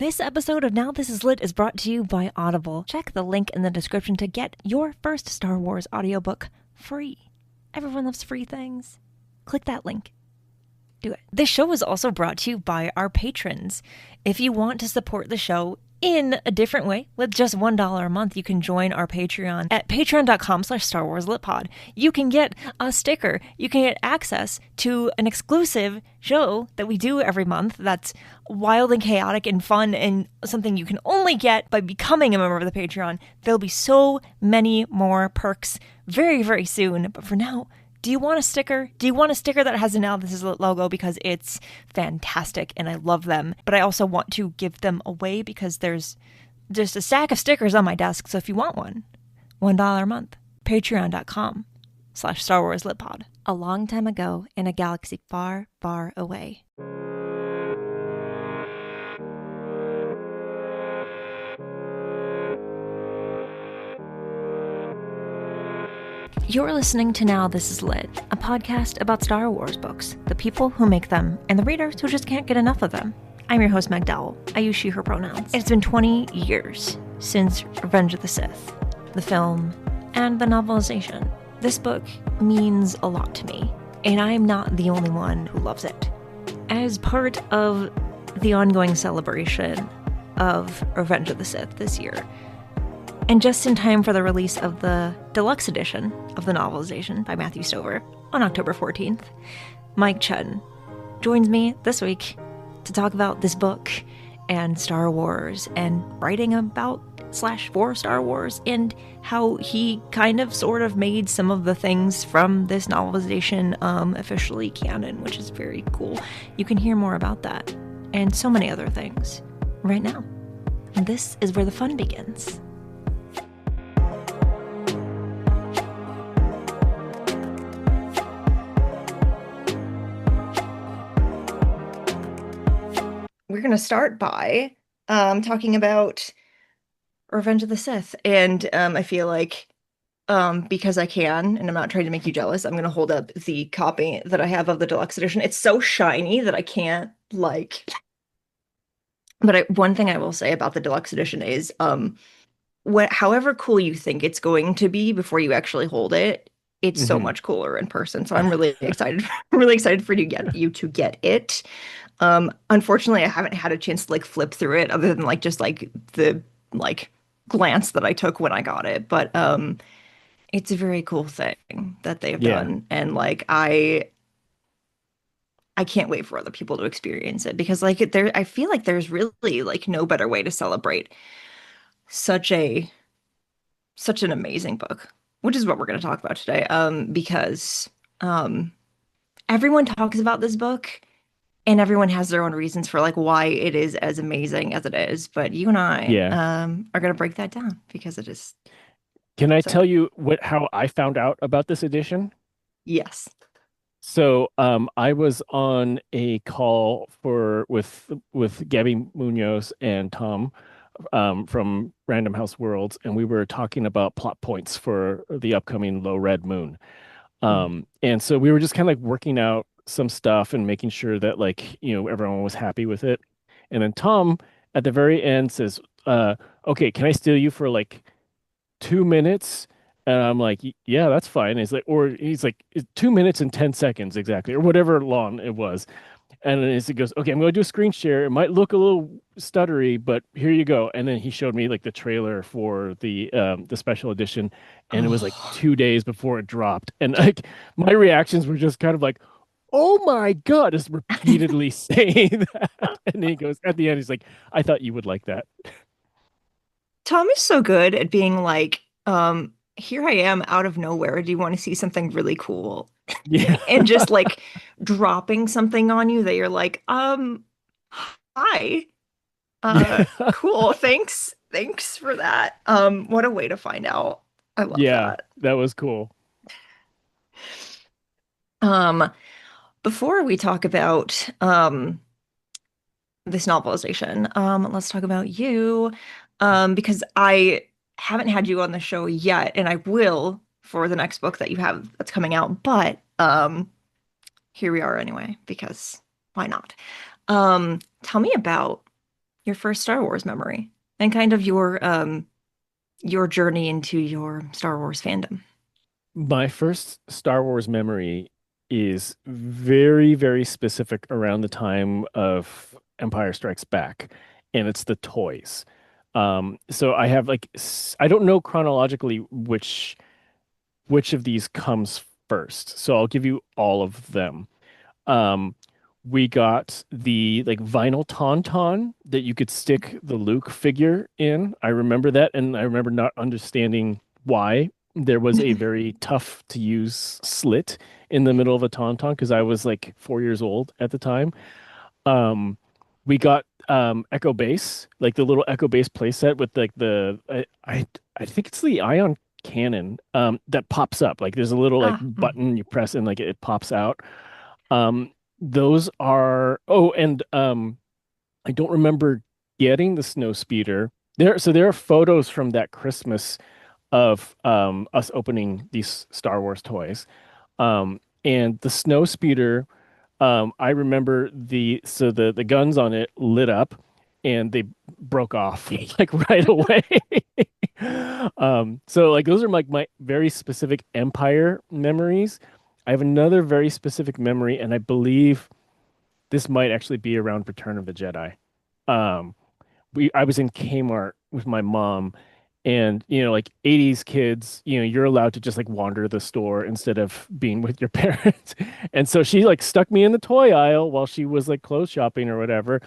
This episode of Now This Is Lit is brought to you by Audible. Check the link in the description to get your first Star Wars audiobook free. Everyone loves free things. Click that link. Do it. This show is also brought to you by our patrons. If you want to support the show in a different way, with just $1 a month, you can join our Patreon at patreon.com/StarWarsLitPod. You can get a sticker. You can get access to an exclusive show that we do every month that's wild and chaotic and fun and something you can only get by becoming a member of the Patreon. There'll be so many more perks very, very soon. But for now, do you want a sticker? Do you want a sticker that has a Now This Is Lit logo? Because it's fantastic and I love them. But I also want to give them away because there's just a stack of stickers on my desk. So if you want one, $1 a month. Patreon.com/StarWarsLitPod. A long time ago in a galaxy far, far away. You're listening to Now This Is Lit, a podcast about Star Wars books, the people who make them, and the readers who just can't get enough of them. I'm your host, Meg Dowell. I use she, her pronouns. It's been 20 years since Revenge of the Sith, the film, and the novelization. This book means a lot to me, and I'm not the only one who loves it. As part of the ongoing celebration of Revenge of the Sith this year, and just in time for the release of the deluxe edition of the novelization by Matthew Stover on October 14th, Mike Chen joins me this week to talk about this book and Star Wars and writing about / for Star Wars and how he kind of sort of made some of the things from this novelization officially canon, which is very cool. You can hear more about that and so many other things right now. And this is where the fun begins. We're going to start by talking about Revenge of the Sith. And I feel like because I can, and I'm not trying to make you jealous, I'm going to hold up the copy that I have of the deluxe edition. It's so shiny that I can't, like... But one thing I will say about the deluxe edition is however cool you think it's going to be before you actually hold it, it's so much cooler in person. So I'm really excited. I'm really excited for you to get it. Unfortunately, I haven't had a chance to like flip through it other than like just like the like glance that I took when I got it. But it's a very cool thing that they've done. And like I can't wait for other people to experience it because like I feel like there's really like no better way to celebrate such an amazing book, which is what we're going to talk about today. Because everyone talks about this book and everyone has their own reasons for like why it is as amazing as it is. But you and I are going to break that down because it is. Can I tell you how I found out about this edition? Yes. So I was on a call with Gabby Munoz and Tom from Random House Worlds, and we were talking about plot points for the upcoming Low Red Moon. And so we were just kind of like working out some stuff and making sure that like, everyone was happy with it. And then Tom at the very end says, okay, can I steal you for like 2 minutes? And I'm like, yeah, that's fine. He's like, 2 minutes and 10 seconds exactly, or whatever long it was. And then he goes, okay, I'm going to do a screen share. It might look a little stuttery, but here you go. And then he showed me like the trailer for the special edition, and it was like 2 days before it dropped. And like my reactions were just kind of like, oh my God, just repeatedly saying that. And then he goes, at the end, he's like, I thought you would like that. Tom is so good at being like, here I am out of nowhere. Do you want to see something really cool? Yeah. And just like dropping something on you that you're like, hi. Cool. Thanks for that. What a way to find out. I love that. That was cool. Before we talk about this novelization, let's talk about you. Because I haven't had you on the show yet, and I will for the next book that you have that's coming out, but here we are anyway, because why not? Tell me about your first Star Wars memory and kind of your journey into your Star Wars fandom. My first Star Wars memory is very, very specific around the time of Empire Strikes Back, and it's the toys. So I have like I don't know chronologically which of these comes first. So I'll give you all of them. Um, we got the like vinyl tauntaun that you could stick the Luke figure in. I remember that, and I remember not understanding why there was a very tough to use slit in the middle of a tauntaun because I was like 4 years old at the time. Um, we got Echo Base, like the little Echo Base playset with like I think it's the ion cannon that pops up. Like there's a little like Mm. button you press and like it pops out. Um, those are and I don't remember getting the snow speeder. There are photos from that Christmas of us opening these Star Wars toys. And the snow speeder, I remember the guns on it lit up and they broke off like right away. So like those are like my very specific Empire memories. I have another very specific memory, and I believe this might actually be around Return of the Jedi. Um, I was in Kmart with my mom, and like 80s kids, you're allowed to just like wander the store instead of being with your parents. And so she like stuck me in the toy aisle while she was like clothes shopping or whatever.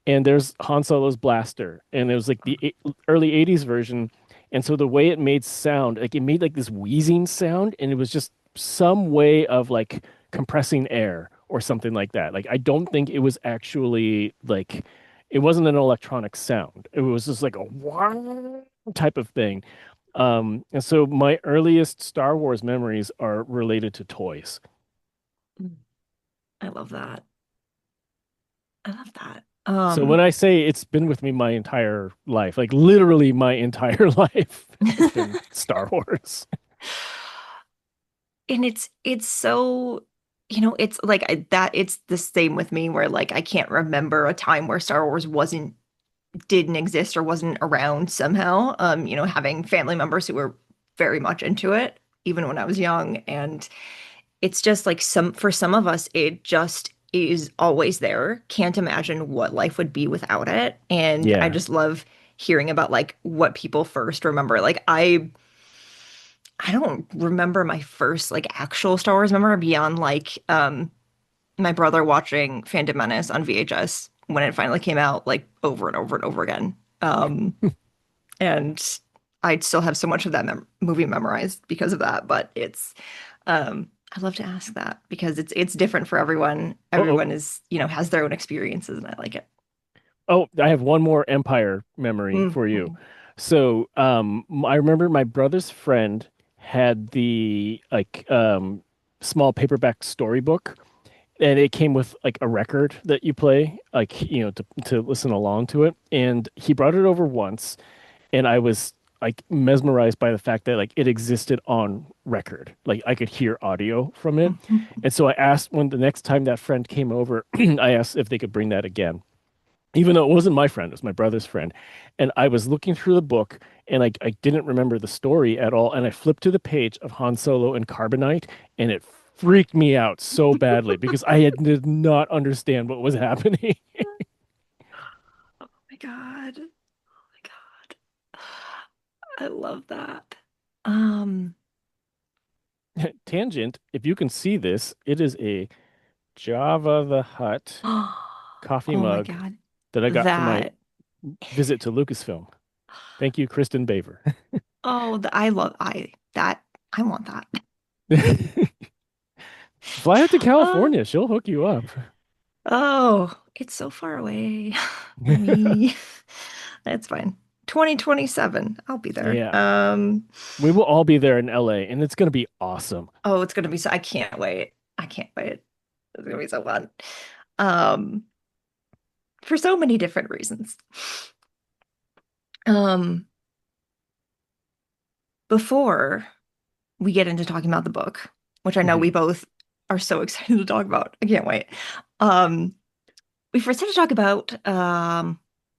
And there's Han Solo's blaster, and it was like the early 80s version. And so the way it made sound, like it made like this wheezing sound, and it was just some way of like compressing air or something like that. Like I don't think it was actually like it wasn't an electronic sound. It was just like a wah type of thing. And so my earliest Star Wars memories are related to toys. Mm. I love that. I love that. So when I say it's been with me my entire life, like literally my entire life has been Star Wars. And it's so, it's like that it's the same with me where like I can't remember a time where Star Wars wasn't didn't exist or wasn't around somehow. Having family members who were very much into it even when I was young, and it's just like for some of us it just is always there. Can't imagine what life would be without it. And I Yeah. just love hearing about like what people first remember. Like I don't remember my first like actual Star Wars memory beyond like my brother watching Phantom Menace on VHS when it finally came out like over and over and over again. And I still have so much of that movie memorized because of that, but I love to ask that because it's different for everyone. Oh, oh, Everyone is, has their own experiences and I like it. oh, I have one more Empire memory for you. Mhm. So, I remember my brother's friend had the like small paperback storybook, and it came with like a record that you play, like, to listen along to it. And he brought it over once, and I was like mesmerized by the fact that like it existed on record. Like I could hear audio from it. And so I asked when the next time that friend came over, I asked if they could bring that again. Even though it wasn't my friend, it was my brother's friend. And I was looking through the book and I didn't remember the story at all. And I flipped to the page of Han Solo and Carbonite, and it freaked me out so badly because did not understand what was happening. Oh my God. Oh my God. I love that. Um, Tangent, if you can see this, it is a Java the Hutt coffee oh my mug God. that I got for my That, visit to Lucasfilm. Thank you, Kristen Baver. I love, I want that. Fly out to Uh, California. She'll hook you up. oh, it's so far away for me. That's fine. 2027, I'll be there. Yeah. We will all be there in LA, and it's going to be awesome. Oh, it's gonna be so, I can't wait. I can't wait. It's gonna be so fun. Um, for so many different reasons. Um, before we get into talking about the book, which I know we Mhm. both are so excited to talk about. I can't wait. Um, we first had to talk about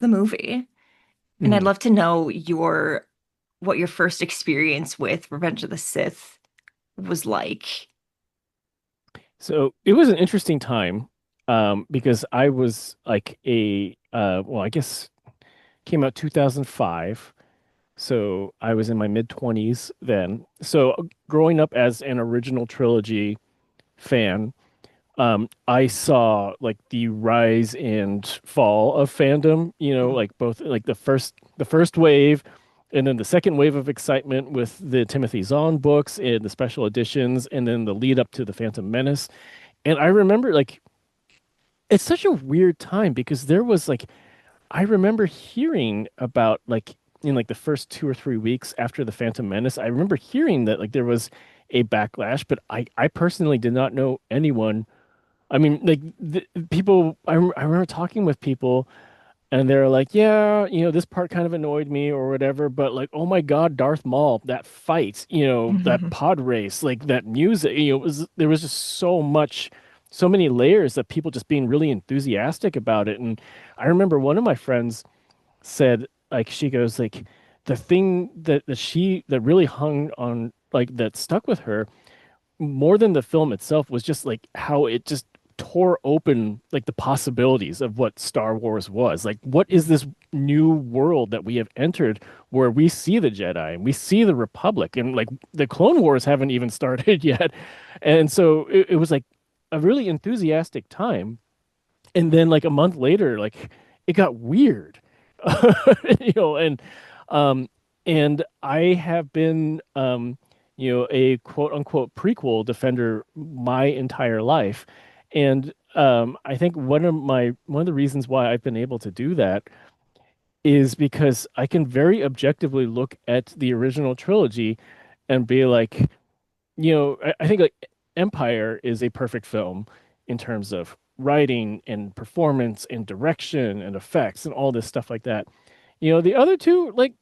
the movie. And I'd Mm. love to know what your first experience with Revenge of the Sith was like. So it was an interesting time, because I was like well, I guess came out 2005. So I was in my mid 20s then. So growing up as an original trilogy fan, I saw like the rise and fall of fandom, like both like the first wave and then the second wave of excitement with the Timothy Zahn books and the special editions, and then the lead up to the Phantom Menace. And I remember like it's such a weird time because there was like I remember hearing about like in like the first 2 or 3 weeks after the Phantom Menace, I remember hearing that like there was a backlash, but I personally did not know anyone. I mean, like people, I remember talking with people and they're like, yeah, this part kind of annoyed me or whatever, but like, oh my God, Darth Maul, that fight, that pod race, like that music, there was just so many layers of people just being really enthusiastic about it. And I remember one of my friends said, like, she goes, like, the thing that really hung on, like, that stuck with her more than the film itself was just like how it just tore open like the possibilities of what Star Wars was. Like, what is this new world that we have entered where we see the Jedi and we see the Republic and like the Clone Wars haven't even started yet. And so it was like a really enthusiastic time. And then like a month later, like it got weird. you know, and um and I have been a quote unquote prequel defender my entire life. And I think one of the reasons why I've been able to do that is because I can very objectively look at the original trilogy and be like, I think like Empire is a perfect film in terms of writing and performance and direction and effects and all this stuff like that. The other two, like,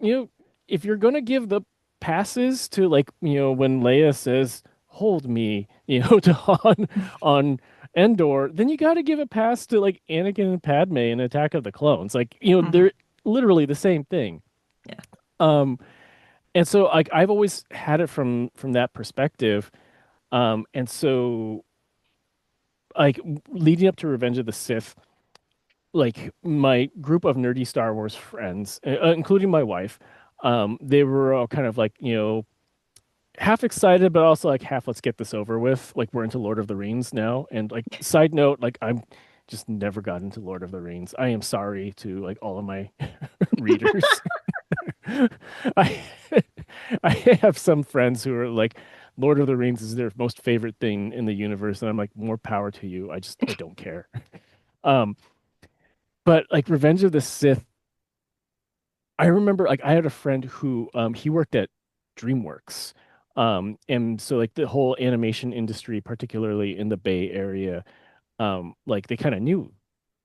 if you're gonna give the passes to like, when Leia says, "Hold me," to Han on Endor, then you got to give a pass to like Anakin and Padme in Attack of the Clones. Like, Mhm. they're literally the same thing. Yeah. Um, and so like I've always had it from that perspective. And so like leading up to Revenge of the Sith, like my group of nerdy Star Wars friends, including my wife, they were all kind of like, half excited, but also like half let's get this over with. Like we're into Lord of the Rings now. And like side note, like I'm just never got into Lord of the Rings. I am sorry to like all of my readers. I I have some friends who are like, Lord of the Rings is their most favorite thing in the universe, and I'm like, more power to you. I don't care. Um, but like Revenge of the Sith, I remember like I had a friend who he worked at DreamWorks. And so like the whole animation industry, particularly in the Bay Area, like they kind of knew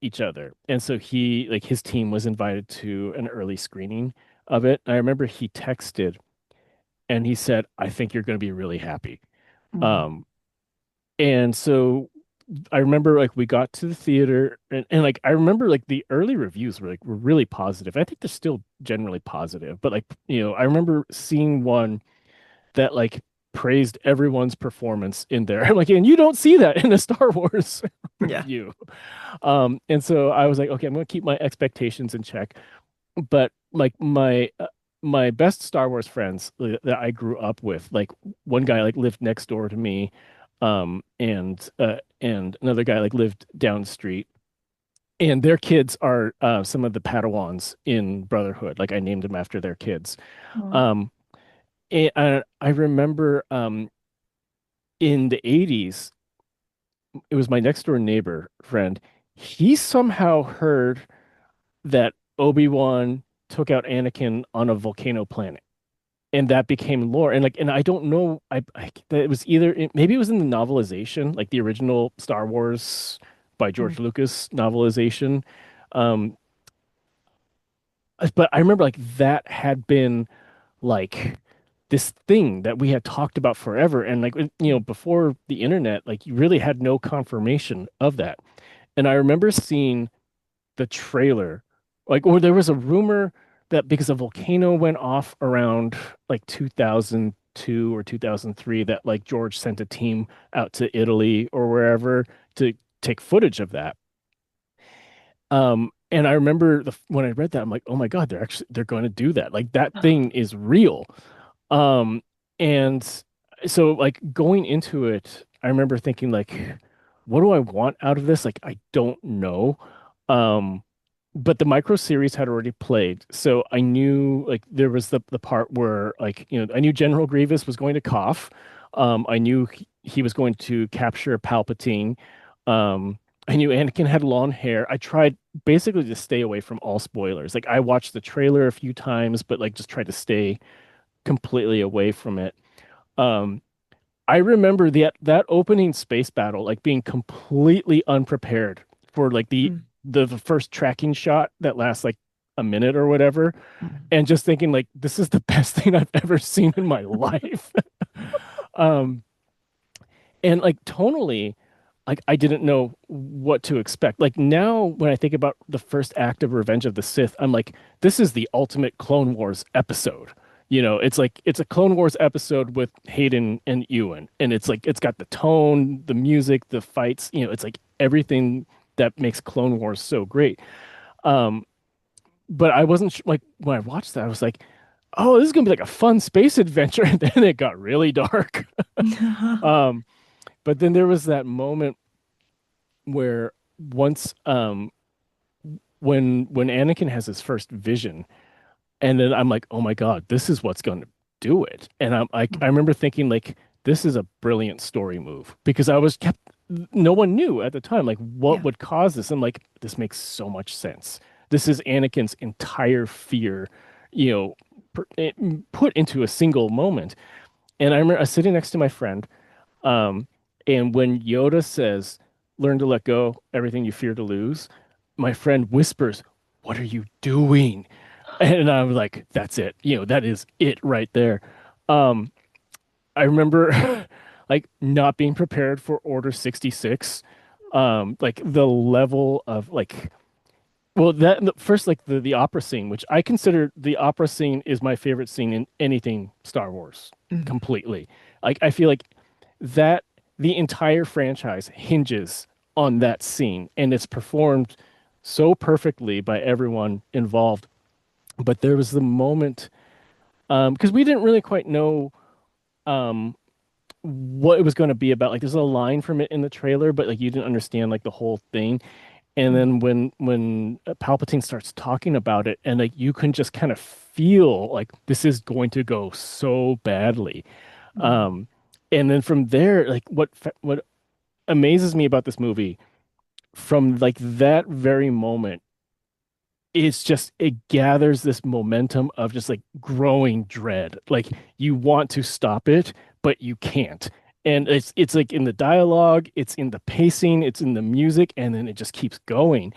each other. And so he like his team was invited to an early screening of it. I remember he texted and he said, I think you're going to be really happy. Mhm. Um, and so I remember like we got to the theater and like I remember like the early reviews were really positive. I think they're still generally positive, but like, I remember seeing one that like praised everyone's performance in there. I'm like, and you don't see that in a Star Wars Yeah. review. And so I was like, okay, I'm gonna keep my expectations in check. But like my best Star Wars friends that I grew up with, like one guy like lived next door to me, and another guy like lived down the street, and their kids are some of the Padawans in Brotherhood. Like I named them after their kids. Oh. Um, and I remember in the 80s, it was my next door neighbor friend. He somehow heard that Obi-Wan took out Anakin on a volcano planet. And that became lore. And like, and I don't know, that it was maybe it was in the novelization, like the original Star Wars by Mm. George Lucas novelization. Um, but I remember like that had been like this thing that we had talked about forever. And like, before the internet, like you really had no confirmation of that. And I remember seeing the trailer Like, or there was a rumor that because a volcano went off around like 2002 or 2003, that like George sent a team out to Italy or wherever to take footage of that. And I remember when I read that, I'm like, oh my God, they're going to do that. Like that thing is real. Um, and so like going into it, I remember thinking like, what do I want out of this? Like, I don't know. Um, but the micro series had already played, so I knew like there was the part where like I knew General Grievous was going to cough. I knew he was going to capture Palpatine. I knew Anakin had long hair. I tried basically to stay away from all spoilers. Like I watched the trailer a few times, but like just tried to stay completely away from it. Um, I remember that opening space battle, like being completely unprepared for like Mm. the first tracking shot that lasts like a minute or whatever, and just thinking like this is the best thing I've ever seen in my life. Um, and like tonally, like I didn't know what to expect. Like now, when I think about the first act of Revenge of the Sith, I'm like, this is the ultimate Clone Wars episode. It's like it's a Clone Wars episode with Hayden and Ewan, and it's like it's got the tone, the music, the fights. It's like everything that makes Clone Wars so great. Um, but I wasn't like when I watched that, I was like, oh, this is gonna be like a fun space adventure, and then it got really dark. Um, but then there was that moment where once when Anakin has his first vision, and then I'm like, oh my God, this is what's going to do it. And I remember thinking like this is a brilliant story move because I was kept no one knew at the time like what Yeah. would cause this. I'm like, this makes so much sense. This is Anakin's entire fear, you know, put into a single moment. And I remember I was sitting next to my friend. Um, and when Yoda says, learn to let go, everything you fear to lose, my friend whispers, what are you doing? And I was like, that's it. That is it right there. Um, I remember like not being prepared for Order 66. Like the level of like, well, first, like the opera scene, which I consider the opera scene is my favorite scene in anything Star Wars Mm. completely. Like, I feel like that the entire franchise hinges on that scene, and it's performed so perfectly by everyone involved. But there was the moment, because we didn't really quite know um, what it was going to be about. Like, there's a line from it in the trailer, but like you didn't understand like the whole thing. And Mm. then when Palpatine starts talking about it, and like you can just kind of feel like this is going to go so badly. Mm. Um, and then from there, like what amazes me about this movie from like that very moment it's just it gathers this momentum of just like growing dread. Like you want to stop it, but you can't. And it's like in the dialogue, it's in the pacing, it's in the music, and then it just keeps going.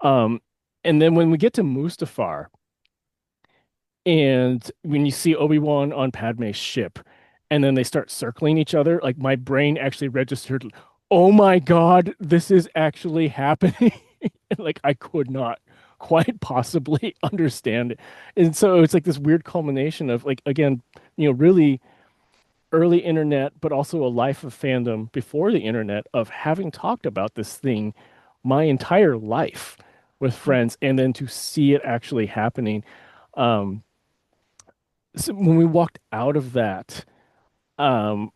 Um, and then when we get to Mustafar, and when you see Obi-Wan on Padme's ship, and then they start circling each other, like my brain actually registered, oh my God, this is actually happening. And like I could not quite possibly understand it. And so it's like this weird culmination of like again, really early internet, but also a life of fandom before the internet of having talked about this thing my entire life with friends, and then to see it actually happening. Um, so when we walked out of that, um,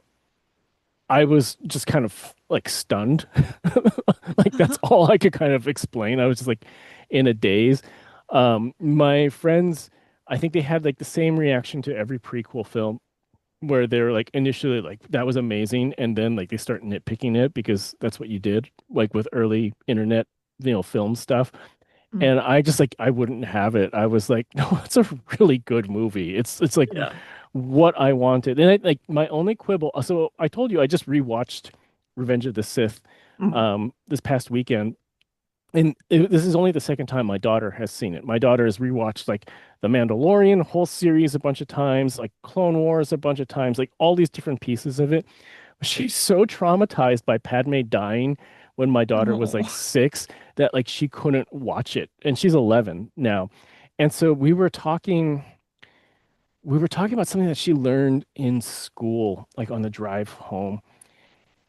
I was just kind of like stunned. Like that's all I could kind of explain. I was just like in a daze. My friends, I think they had like the same reaction to every prequel film where they're like initially like that was amazing and then like they start nitpicking it because that's what you did like with early internet, film stuff. Mm. And I just like I wouldn't have it. I was like, no, it's a really good movie. It's like Yeah. what I wanted. And like my only quibble. So I told you I just rewatched Revenge of the Sith Mm. this past weekend. And this is only the second time my daughter has seen it. My daughter has rewatched like The Mandalorian whole series a bunch of times, like Clone Wars a bunch of times, like all these different pieces of it. She's so traumatized by Padme dying when my daughter was like Oh, 6 that like she couldn't watch it, and she's 11 now. And so we were talking about something that she learned in school, like on the drive home,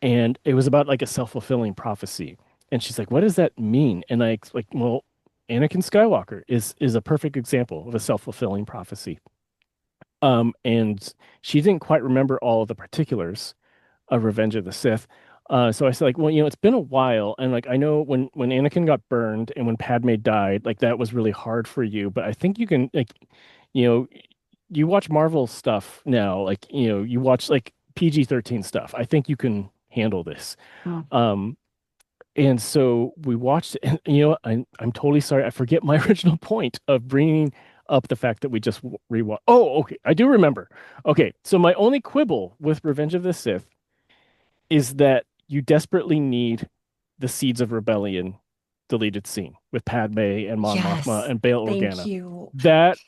and it was about like a self-fulfilling prophecy. And she's like, "What does that mean?" And like, well, Anakin Skywalker is a perfect example of a self-fulfilling prophecy. And she didn't quite remember all of the particulars of Revenge of the Sith. So I said, like, well, it's been a while, and like I know when Anakin got burned and when Padme died, like that was really hard for you. But I think you can like, you know, you watch Marvel stuff now, like you watch like PG-13 stuff. I think you can handle this. mm. Um, and so we watched it, and I'm totally sorry. I forget my original point of bringing up the fact that we just rewatched. Oh, okay, I do remember. Okay, so my only quibble with Revenge of the Sith is that you desperately need the Seeds of Rebellion deleted scene with Padme and Mon Mothma Yes. and Bail Thank Organa. you. That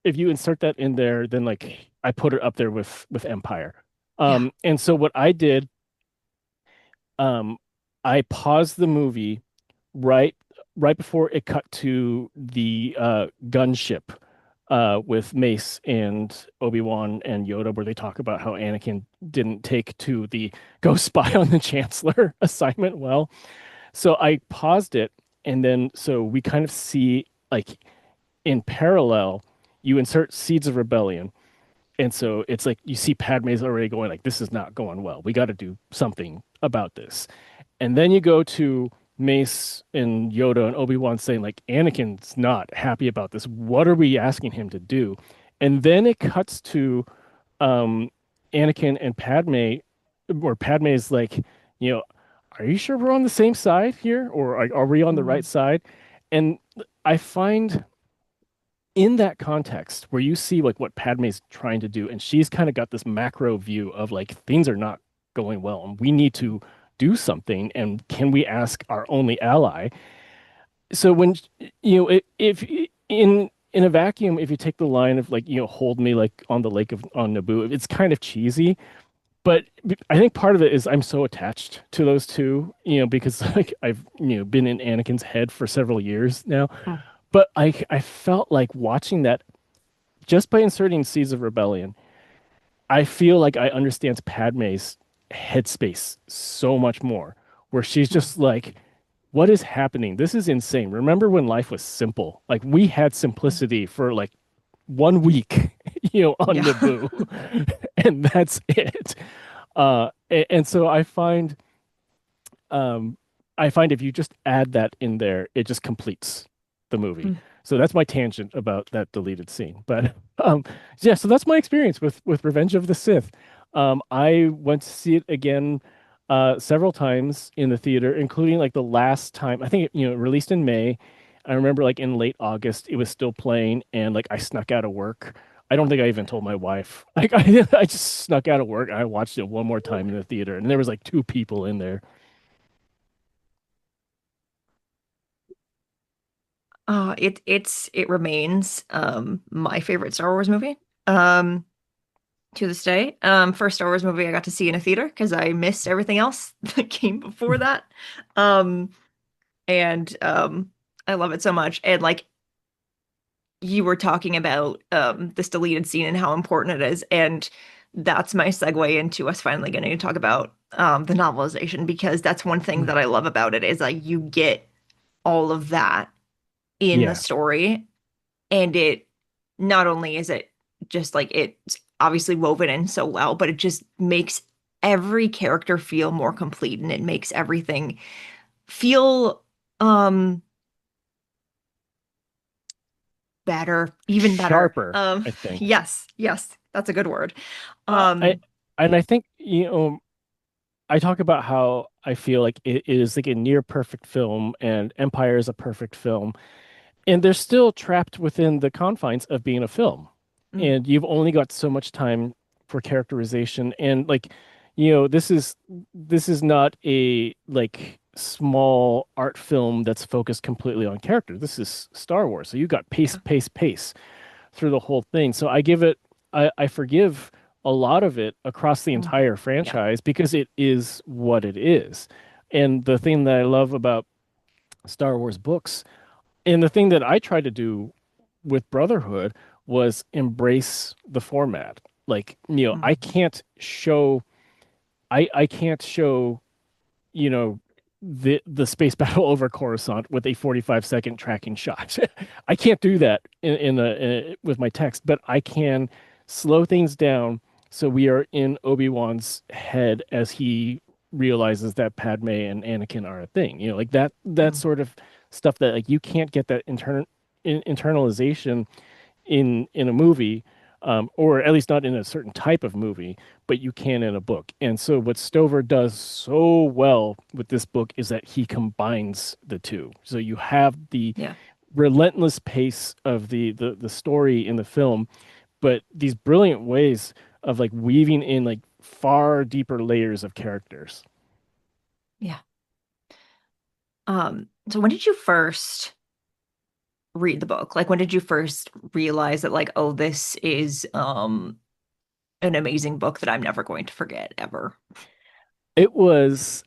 if you insert that in there, then like I put it up there with Empire. Yeah. And so what I did, um, I paused the movie right right before it cut to the gunship with Mace and Obi-Wan and Yoda, where they talk about how Anakin didn't take to the go spy on the Chancellor assignment well. So I paused it, and then so we kind of see like in parallel, you insert Seeds of Rebellion. And so it's like you see Padme's already going like, this is not going well. We got to do something about this. And then you go to Mace and Yoda and Obi-Wan saying like Anakin's not happy about this. What are we asking him to do? And then it cuts to um Anakin and Padme, where Padme is like, you know, are you sure we're on the same side here, or are we on the right Mm. side? And I find in that context where you see like what Padme's trying to do, and she's kind of got this macro view of like things are not going well, and we need to do something, and can we ask our only ally? So when if in a vacuum, if you take the line of like hold me like on the lake of on Naboo, it's kind of cheesy, but I think part of it is I'm so attached to those two, because like I've been in Anakin's head for several years now. Mm. But I felt like watching that just by inserting Seeds of Rebellion, I feel like I understand Padme's headspace so much more, where she's Mm. just like, what is happening? This is insane. Remember when life was simple? Like we had Mm. simplicity for like 1 week, on Yeah. Naboo, and that's it. And so um, I find if you just add that in there, it just completes the movie. Mm. So that's my tangent about that deleted scene. But yeah, so that's my experience with Revenge of the Sith. I went to see it again several times in the theater, including like the last time. I think released in May. I remember like in late August, it was still playing, and like I snuck out of work. I don't think I even told my wife. Like I just snuck out of work. I watched it one more time in the theater, and there was like 2 people in there. It remains my favorite Star Wars movie. Um to this day. First Star Wars movie I got to see in a theater because I missed everything else that came before that. Um and I love it so much. And like you were talking about this deleted scene and how important it is, and that's my segue into us finally getting to talk about the novelization, because that's one thing Mm. that I love about it is like you get all of that in the Yeah. story, and it not only is it just like it's obviously woven in so well, but it just makes every character feel more complete, and it makes everything feel um better, even better. Sharper, I think. Yes, yes, that's a good word. I Um, and I think I talk about how I feel like it is like a near perfect film, and Empire is a perfect film, and they're still trapped within the confines of being a film, mm, and you've only got so much time for characterization, and like this is not a like small art film that's focused completely on character. This is Star Wars, so you got pace, yeah, pace, pace through the whole thing. So I forgive a lot of it across the mm, entire yeah, franchise because it is what it is. And the thing that I love about Star Wars books, and the thing that I try to do with Brotherhood was embrace the format. Like, I Mhm. can't show I can't show, you know, the space battle over Coruscant with a 45-second tracking shot. I can't do that with my text, but I can slow things down so we are in Obi-Wan's head as he realizes that Padme and Anakin are a thing. Like that Mhm. sort of stuff that like you can't get that internalization in a movie, or at least not in a certain type of movie, but you can in a book. And so what Stover does so well with this book is that he combines the two. So you have the Yeah. relentless pace of the story in the film, but these brilliant ways of like weaving in like far deeper layers of characters. Yeah. So when did you first read the book? Like when did you first realize that like, oh, this is an amazing book that I'm never going to forget ever? It was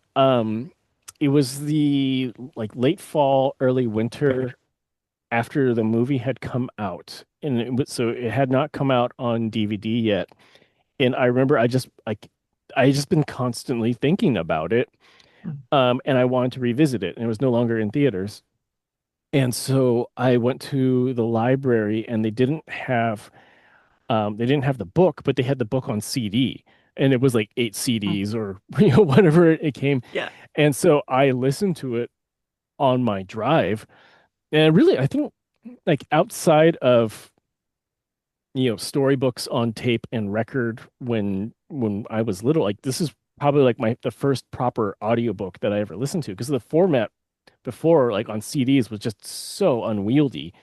it was the like late fall, early winter after the movie had come out, and so it had not come out on DVD yet. And I remember I just been constantly thinking about it, Mm. and I wanted to revisit it, and it was no longer in theaters. And so I went to the library, and they didn't have the book, but they had the book on CD, and it was like 8 CDs or whatever it came. Yeah. And so I listened to it on my drive, and really I think like outside of storybooks on tape and record when I was little, like this is probably like the first proper audiobook that I ever listened to, because the format before like on CDs was just so unwieldy.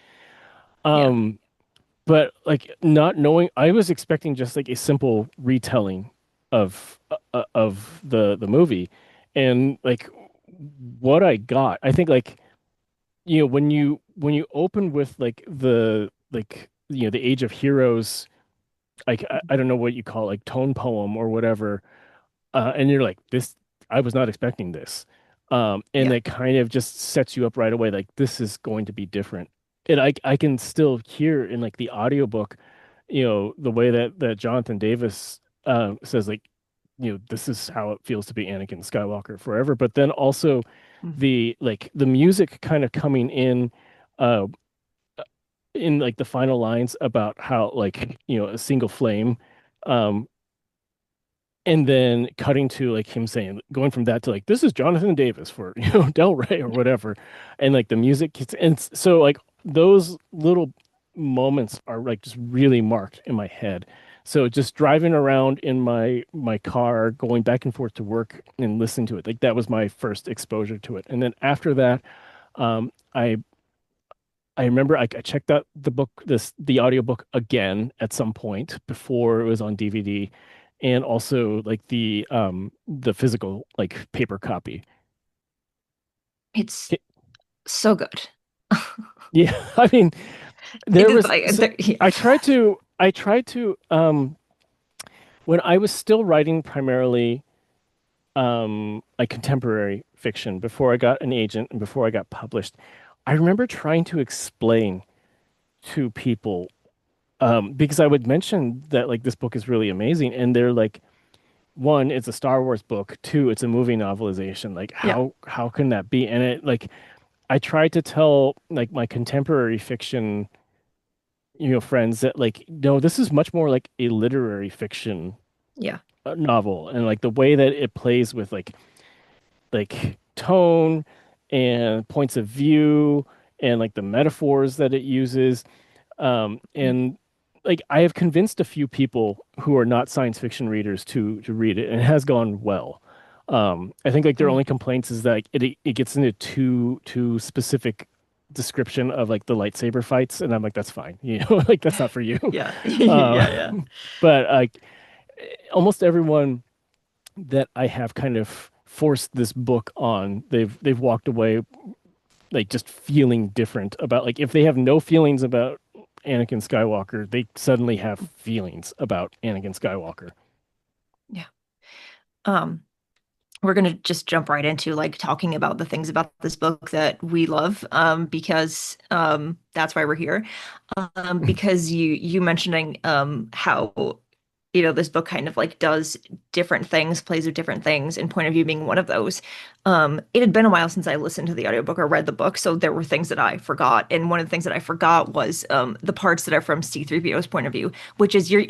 Yeah. um but like not knowing, I was expecting just like a simple retelling of the movie, and like what I got, I think like when you open with like the Age of Heroes, like I don't know what you call it, like tone poem or whatever, and you're like, this, I was not expecting this, and Yeah. it kind of just sets you up right away, like this is going to be different. And I can still hear in like the audiobook, the way that Jonathan Davis says like, this is how it feels to be Anakin Skywalker forever. But then also Mm. the music kind of coming uh in like the final lines about how like a single flame, um and then cutting to like him saying, going from that to like, this is Jonathan Davis for Del Rey or whatever, and like the music gets, and so like those little moments are like just really marked in my head. So just driving around in my car, going back and forth to work and listening to it, like that was my first exposure to it. And then after that, um, I remember I checked out the audiobook again at some point before it was on DVD, and also like the physical like paper copy. It's It- so good. yeah, I mean It there is was like yeah. I tried to when I was still writing primarily like contemporary fiction before I got an agent and before I got published. I remember trying to explain to people, because I would mention that like this book is really amazing, and they're like, one, it's a Star Wars book. Two, it's a movie novelization. Like, Yeah. how can that be? And it like I tried to tell like my contemporary fiction, friends that like, no, this is much more like a literary fiction Yeah. novel, and like the way that it plays with like tone and points of view and like the metaphors that it uses. Mm. And like I have convinced a few people who are not science fiction readers to read it, and it has gone well. I think like their Mm. only complaints is that like, it gets into too specific description of like the lightsaber fights, and I'm like, that's fine, like that's not for you. Yeah. Uh, Yeah, yeah. but like almost everyone that I have kind of forced this book on, they've walked away like just feeling different about, like if they have no feelings about Anakin Skywalker, they suddenly have feelings about Anakin Skywalker. Yeah. Um, we're gonna just jump right into like talking about the things about this book that we love, because that's why we're here. Because you mentioning how this book kind of like does different things, plays with different things, and point of view being one of those. It had been a while since I listened to the audiobook or read the book, so there were things that I forgot. And one of the things that I forgot was the parts that are from C-3PO's point of view, which is you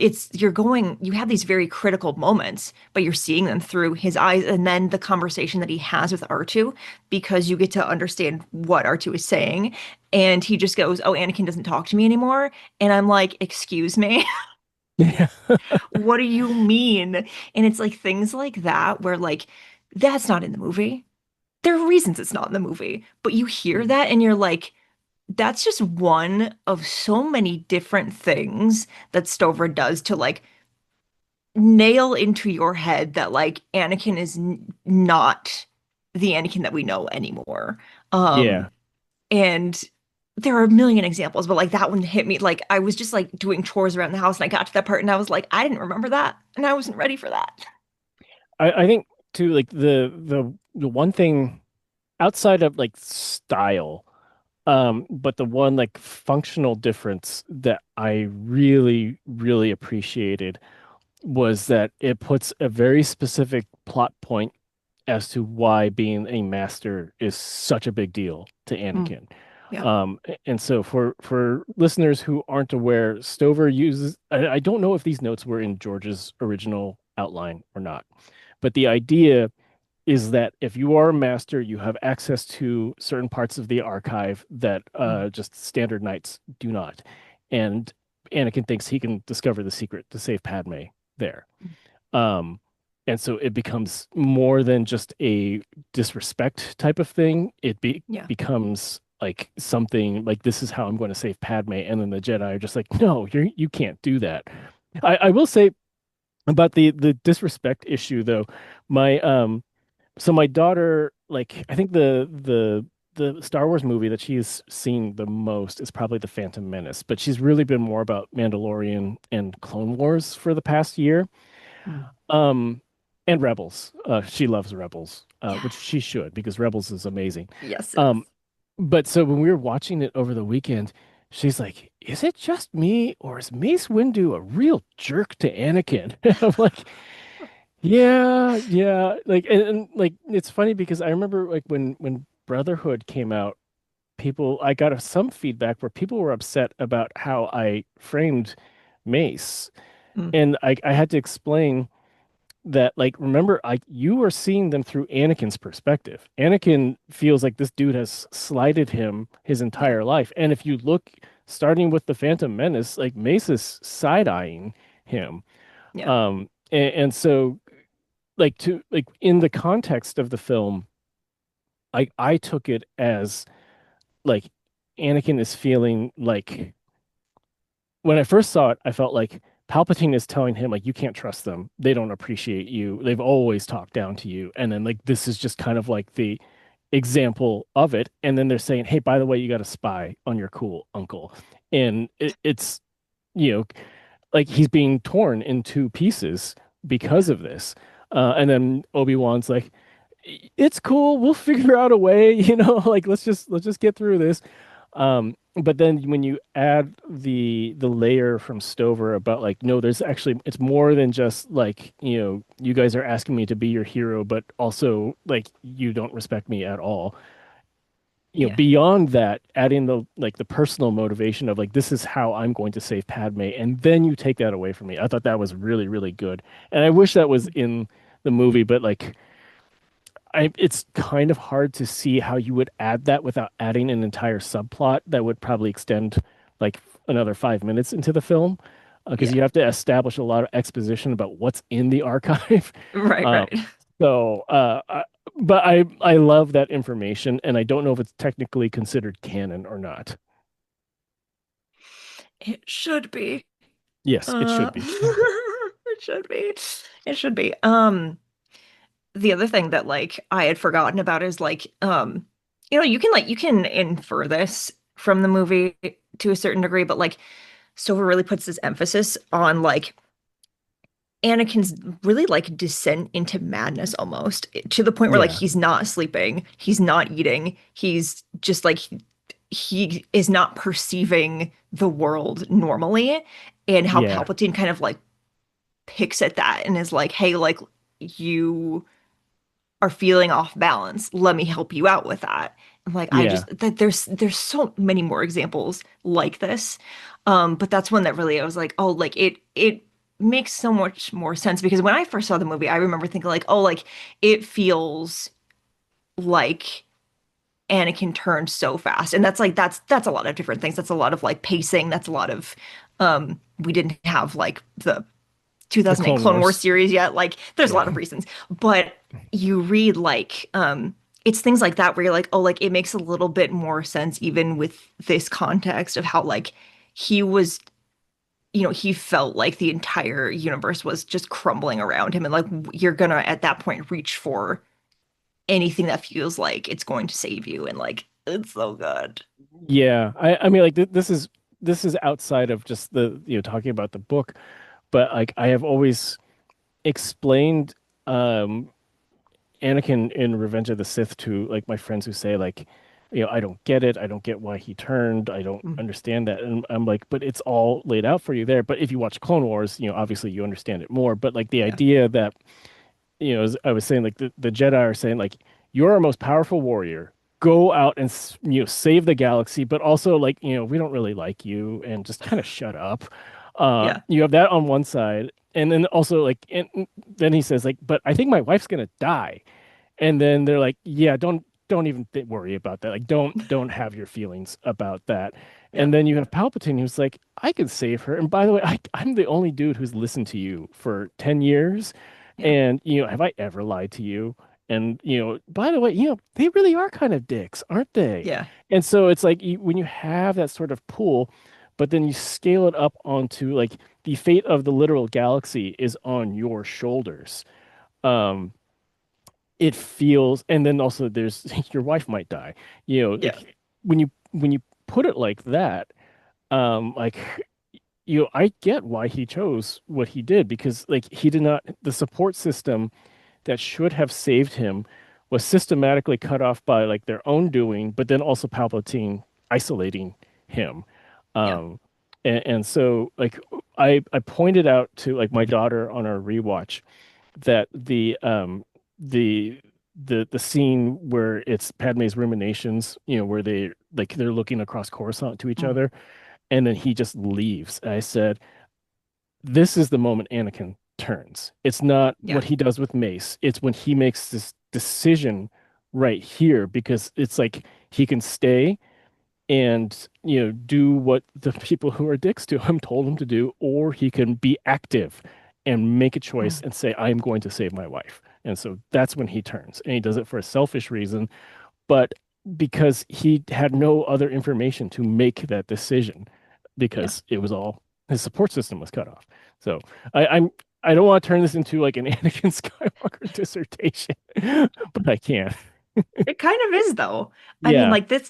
have these very critical moments, but you're seeing them through his eyes, and then the conversation that he has with R2, because you get to understand what R2 is saying. And he just goes, "Oh, Anakin doesn't talk to me anymore." And I'm like, "Excuse me?" Yeah. What do you mean? And it's like things like that where like that's not in the movie. There are reasons it's not in the movie, but you hear that and you're like, that's just one of so many different things that Stover does to like nail into your head that like Anakin is not the Anakin that we know anymore. Um, Yeah. and there are a million examples, but like that one hit me. Like I was just like doing chores around the house and I got to that part and I was like, I didn't remember that and I wasn't ready for that. I think too, like the one thing outside of like style, but the one like functional difference that I really, really appreciated was that it puts a very specific plot point as to why being a master is such a big deal to Mm, Anakin. yeah. And so for listeners who aren't aware, Stover uses, I don't know if these notes were in George's original outline or not, but the idea is that if you are a master, you have access to certain parts of the archive that Mm, just standard knights do not. And Anakin thinks he can discover the secret to save Padme there. mm, Um, and so it becomes more than just a disrespect type of thing. yeah. Becomes like something like this is how I'm going to save Padme, and then the Jedi are just like, no, you can't do that. I will say about the disrespect issue though, my so my daughter, like, I think the Star Wars movie that she's seen the most is probably The Phantom Menace, but she's really been more about Mandalorian and Clone Wars for the past year. Mm. Um, and Rebels. She loves Rebels, which Yes. she should because Rebels is amazing. Yes, it Um, is. but so when we were watching it over the weekend, she's like, "Is it just me, or is Mace Windu a real jerk to Anakin?" I'm like, yeah, yeah. Like and like it's funny because I remember like when Brotherhood came out, people I got some feedback where people were upset about how I framed Mace. Mm, And I had to explain that like remember you were seeing them through Anakin's perspective. Anakin feels like this dude has slighted him his yeah. entire life. And if you look starting with the Phantom Menace, like Mace is side-eyeing him. Yeah. And so like to like in the context of the film, I took it as like Anakin is feeling like when I first saw it, I felt like Palpatine is telling him like you can't trust them. They don't appreciate you. They've always talked down to you. And then like this is just kind of like the example of it. And then they're saying, "Hey, by the way, you got a spy on your cool uncle." And it's you know like he's being torn in two pieces because Yeah. of this. And then Obi-Wan's like, it's cool. We'll figure out a way, like let's just get through this. But then when you add the layer from Stover about like, no, there's actually it's more than just like, you guys are asking me to be your hero, but also like you don't respect me at all. Yeah. Beyond that, adding the personal motivation of like this is how I'm going to save Padme, and then you take that away from me. I thought that was really, really good. And I wish that was in the movie, but like it's kind of hard to see how you would add that without adding an entire subplot that would probably extend like another 5 minutes into the film, because Yeah. you have to establish a lot of exposition about what's in the archive. Right, Um, right. but I love that information, and I don't know if it's technically considered canon or not. It should be. Yes, it should be. It should be. It should be. The other thing that like I had forgotten about is like you can infer this from the movie to a certain degree, but like Silver really puts this emphasis on like Anakin's really like descent into madness almost to the point where like Yeah. he's not sleeping, he's not eating, he's just like he is not perceiving the world normally, and how Yeah. Palpatine kind of like picks at that and is like, hey, like you are feeling off balance. Let me help you out with that. And like I Yeah. just that there's so many more examples like this. But that's one that really I was like, oh, like it makes so much more sense because when I first saw the movie, I remember thinking like, oh, like it feels like Anakin turned so fast. And that's like that's a lot of different things. That's a lot of like pacing. That's a lot of we didn't have like the The 2008 Clone Clone Wars Wars. series yet. Like there's a Yeah. lot of reasons. But you read like it's things like that where you're like, oh, like it makes a little bit more sense even with this context of how like he was, he felt like the entire universe was just crumbling around him and like you're gonna at that point reach for anything that feels like it's going to save you and like it's so good. Yeah. I mean like this is outside of just the talking about the book, but like I have always explained um Anakin in Revenge of the Sith to like my friends who say like, I don't get it. I don't get why he turned. I don't Mm. understand that. And I'm like, but it's all laid out for you there. But if you watch Clone Wars, obviously you understand it more. But like the Yeah. idea that, as I was saying, like the Jedi are saying like, you're our most powerful warrior. Go out and save the galaxy, but also like, we don't really like you and just kind of shut up. Yeah. You have that on one side, and then also like, and then he says like, but I think my wife's gonna die. And then they're like, yeah, don't even worry about that. Like, don't have your feelings about that. Yeah. And then you have Palpatine who's like, I can save her. And by the way, I'm the only dude who's listened to you for 10 years. Yeah. And, have I ever lied to you? And, by the way, they really are kind of dicks, aren't they? Yeah. And so it's like when you have that sort of pool, but then you scale it up onto like the fate of the literal galaxy is on your shoulders. Um, it feels, and then also there's your wife might die, Yeah. like when you put it like that, like I get why he chose what he did because like he did not, the support system that should have saved him was systematically cut off by like their own doing, but then also Palpatine isolating him. Yeah. um and so like I pointed out to like my daughter on our rewatch that the the scene where it's Padme's ruminations, where they're looking across Coruscant to each Mm. other, and then he just leaves. I said, this is the moment Anakin turns. It's not Yeah. what he does with Mace. It's when he makes this decision right here, because it's like he can stay and do what the people who are dicks to him told him to do, or he can be active and make a choice Mm. and say, I'm going to save my wife. And so that's when he turns, and he does it for a selfish reason, but because he had no other information to make that decision, Yeah. because it was all, his support system was cut off. So I don't want to turn this into like an Anakin Skywalker dissertation, but I can. It kind of is though. I mean, Yeah. like this,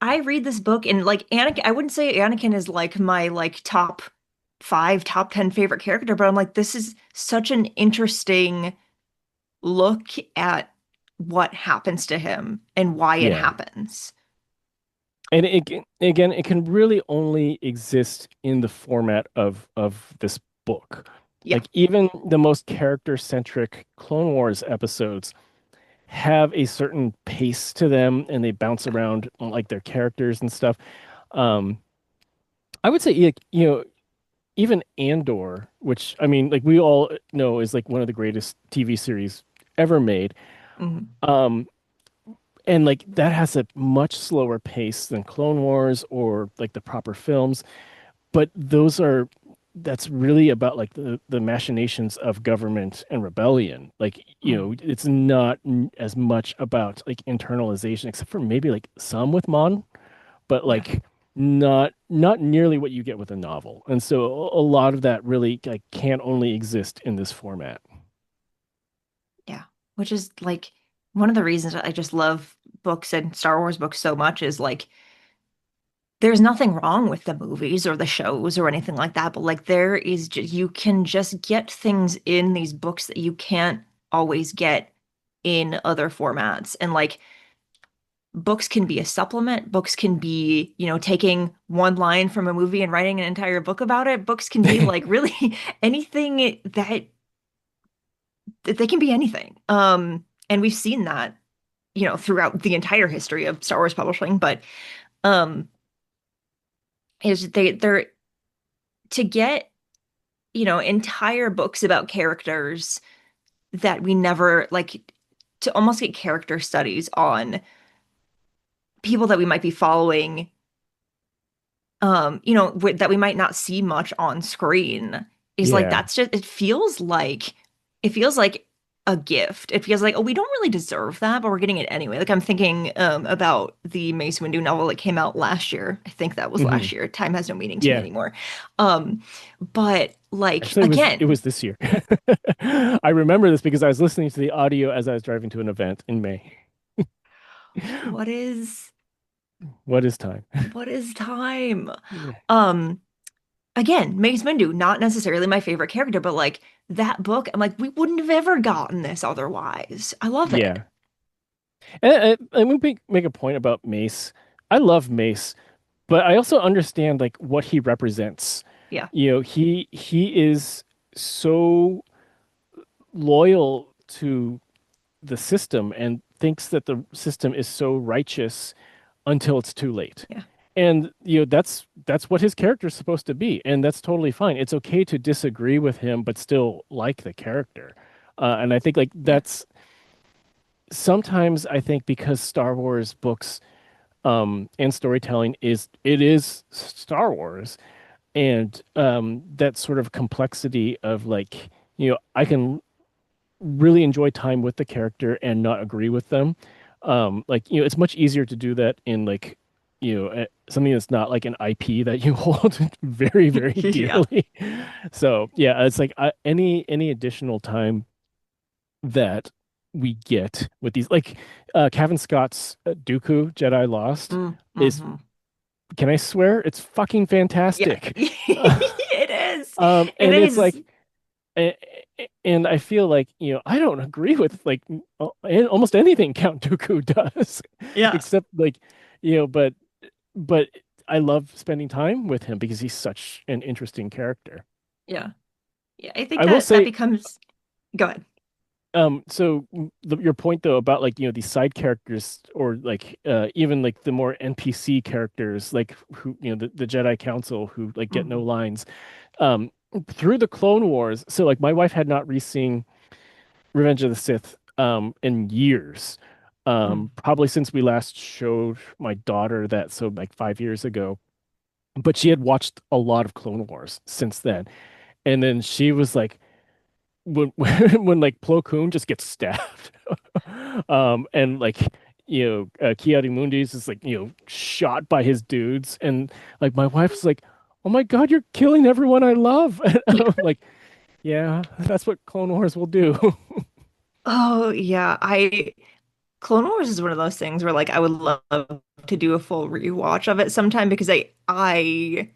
I read this book and like Anakin, I wouldn't say Anakin is like my like top five, top 10 favorite character, but I'm like, this is such an interesting look at what happens to him and why it Yeah. happens. And again, it can really only exist in the format of this book. Yeah. Like even the most character-centric Clone Wars episodes have a certain pace to them, and they bounce around like their characters and stuff. Um, I would say, like, even Andor, which I mean, like we all know is like one of the greatest TV series ever made. Mhm. Um, and like that has a much slower pace than Clone Wars or like the proper films, but that's really about like the machinations of government and rebellion. Like, Mhm. it's not as much about like internalization, except for maybe like some with Mon, but Yeah. like not nearly what you get with a novel. And so a lot of that really like can only exist in this format. Yeah. Which is like one of the reasons I just love books and Star Wars books so much is like there's nothing wrong with the movies or the shows or anything like that, but like there is just, you can just get things in these books that you can't always get in other formats. And like books can be a supplement, books can be, taking one line from a movie and writing an entire book about it. Books can be like really anything that they can be anything. And we've seen that, throughout the entire history of Star Wars publishing, but um is they're to get, entire books about characters that we never like to almost get character studies on people that we might be following, that we might not see much on screen is like Yeah. that's just it feels like a gift. It feels like, oh, we don't really deserve that, but we're getting it anyway. Like I'm thinking about the Mace Windu novel that came out last year. I think that was Hmm. last year. Time has no meaning to me Yeah. anymore. Um, but like Actually, it was again, this year. I remember this because I was listening to the audio as I was driving to an event in May. what is What is time? what is time? Yeah. Um, Again, Mace Windu, not necessarily my favorite character, but like that book, I'm like, we wouldn't have ever gotten this otherwise. I love it. Yeah. And we make a point about Mace. I love Mace, but I also understand like what he represents. Yeah, He is so loyal to the system and thinks that the system is so righteous until it's too late. yeah, And that's what his character is supposed to be, and that's totally fine. It's okay to disagree with him, but still like the character. And I think like yeah, that's sometimes I think because Star Wars books and storytelling is Star Wars, and that sort of complexity of like I can really enjoy time with the character and not agree with them. Like, it's much easier to do that in like, something that's not like an IP that you hold very, very yeah. dearly. So yeah, it's like any additional time that we get with these, like Cavan Scott's Dooku Jedi Lost is, Mm-hmm. can I swear, it's fucking Yeah, fantastic. it is. It And it's is. like a- and I feel like, I don't agree with like almost anything Count Dooku does, Yeah, except like, but I love spending time with him because he's such an interesting character. yeah, yeah. I think I will that say, becomes. Go ahead. so your point though about like, these side characters or like, even like the more NPC characters, like who, the Jedi Council who like get no Mhm. lines, um, through the Clone Wars. So like my wife had not re-seen Revenge of the Sith in years. Mm. Probably since we last showed my daughter that, so like 5 years ago. But she had watched a lot of Clone Wars since then. And then she was like, when like Plo Koon just gets stabbed, and like, Ki-Adi-Mundi is like, shot by his dudes, and like my wife's like, "Oh my God, you're killing everyone I love." And I'm like, "Yeah, that's what Clone Wars will do." Oh yeah, I Clone Wars is one of those things where like I would love to do a full rewatch of it sometime because I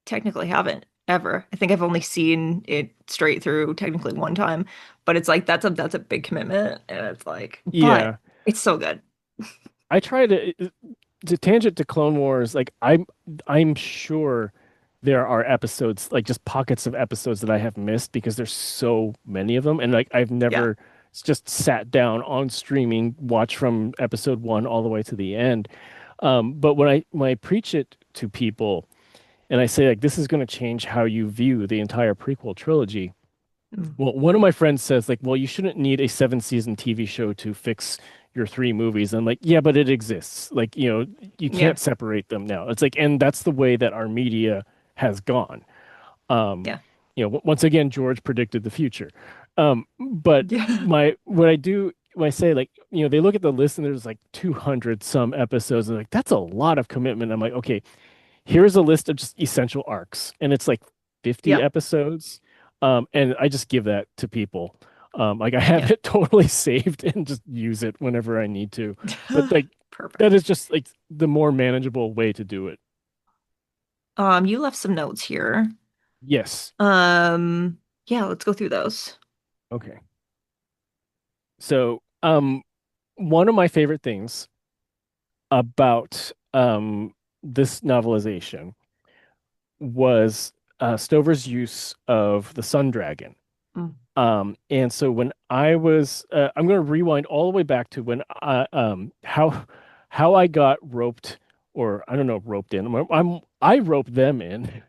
technically haven't ever. I think I've only seen it straight through technically one time, but it's like that's a big commitment and it's like but Yeah. it's so good. I try to tangent to Clone Wars. Like I'm sure there are episodes, like just pockets of episodes that I have missed because there's so many of them, and like I've Yeah. never just sat down on streaming, watch from episode one all the way to the end. But when I preach it to people and I say like this is going to change how you view the entire prequel trilogy, Mm. well, one of my friends says like, well, you shouldn't need a 7 season TV show to fix your three movies. I'm like, yeah, but it exists. Like, you Yeah. can't separate them now. It's like, and that's the way that our media has gone. Um, Yeah. Once again, George predicted the future. But Yeah. what I do when I say like, they look at the list and there's like 200 some episodes and like, that's a lot of commitment. I'm like, okay, here's a list of just essential arcs, and it's like 50 Yeah. episodes. And I just give that to people. Like I Yeah. have it totally saved and just use it whenever I need to. But like that is Perfect. just like the more manageable way to do it. You left some notes here. Yes. Yeah, let's go through those. Okay. So, one of my favorite things about this novelization was Stover's use of the Sun Dragon. Mm. And so when I was, I'm going to rewind all the way back to when how I got roped, or I don't know, roped in. I roped them in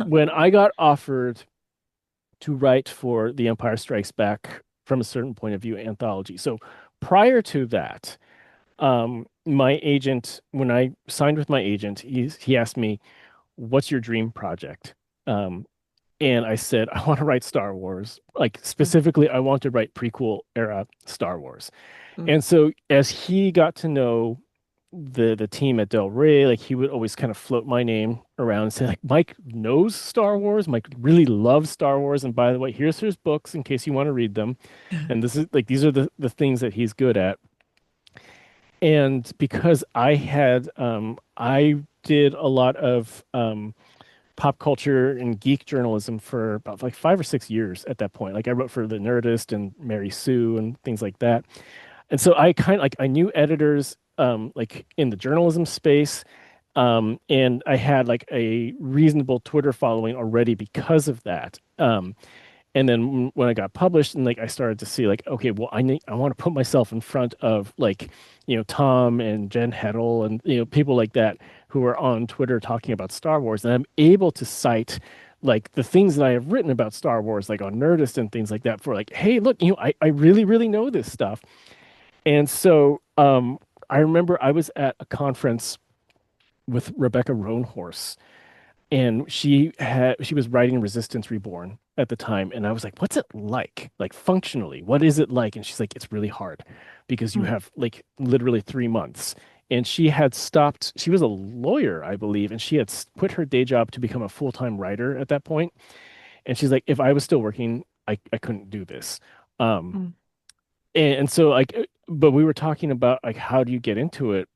when I got offered to write for The Empire Strikes Back from a certain point of view anthology. So prior to that, my agent, when I signed with my agent, he asked me, "What's your dream project?" Um, and I said, I want to write Star Wars. Like Mm, specifically, I want to write prequel era Star Wars. mm, And so as he got to know the team at Del Rey, like he would always kind of float my name around and say, like, Mike knows Star Wars. Mike really loves Star Wars. And by the way, here's his books in case you want to read them. And this is like these are the things that he's good at. And because I did a lot of pop culture and geek journalism for about like 5 or 6 years at that point. Like I wrote for The Nerdist and Mary Sue and things like that. And so I kind of like I knew editors like in the journalism space. And I had like a reasonable Twitter following already because of that. And then when I got published and like I started to see like, okay, well, I want to put myself in front of like, Tom and Jen Heddle and people like that who are on Twitter talking about Star Wars. And I'm able to cite like the things that I have written about Star Wars, like on Nerdist and things like that for like, hey, look, I really, really know this stuff. And so I remember I was at a conference with Rebecca Roanhorse and she was writing Resistance Reborn at the time, and I was like, what's it like functionally, what is it like? And she's like, it's really hard because you mm, have like literally 3 months. And she was a lawyer, I believe, and she had quit her day job to become a full-time writer at that point. And she's like, if I was still working, I couldn't do this. um mm, and so like but we were talking about like how do you get into it,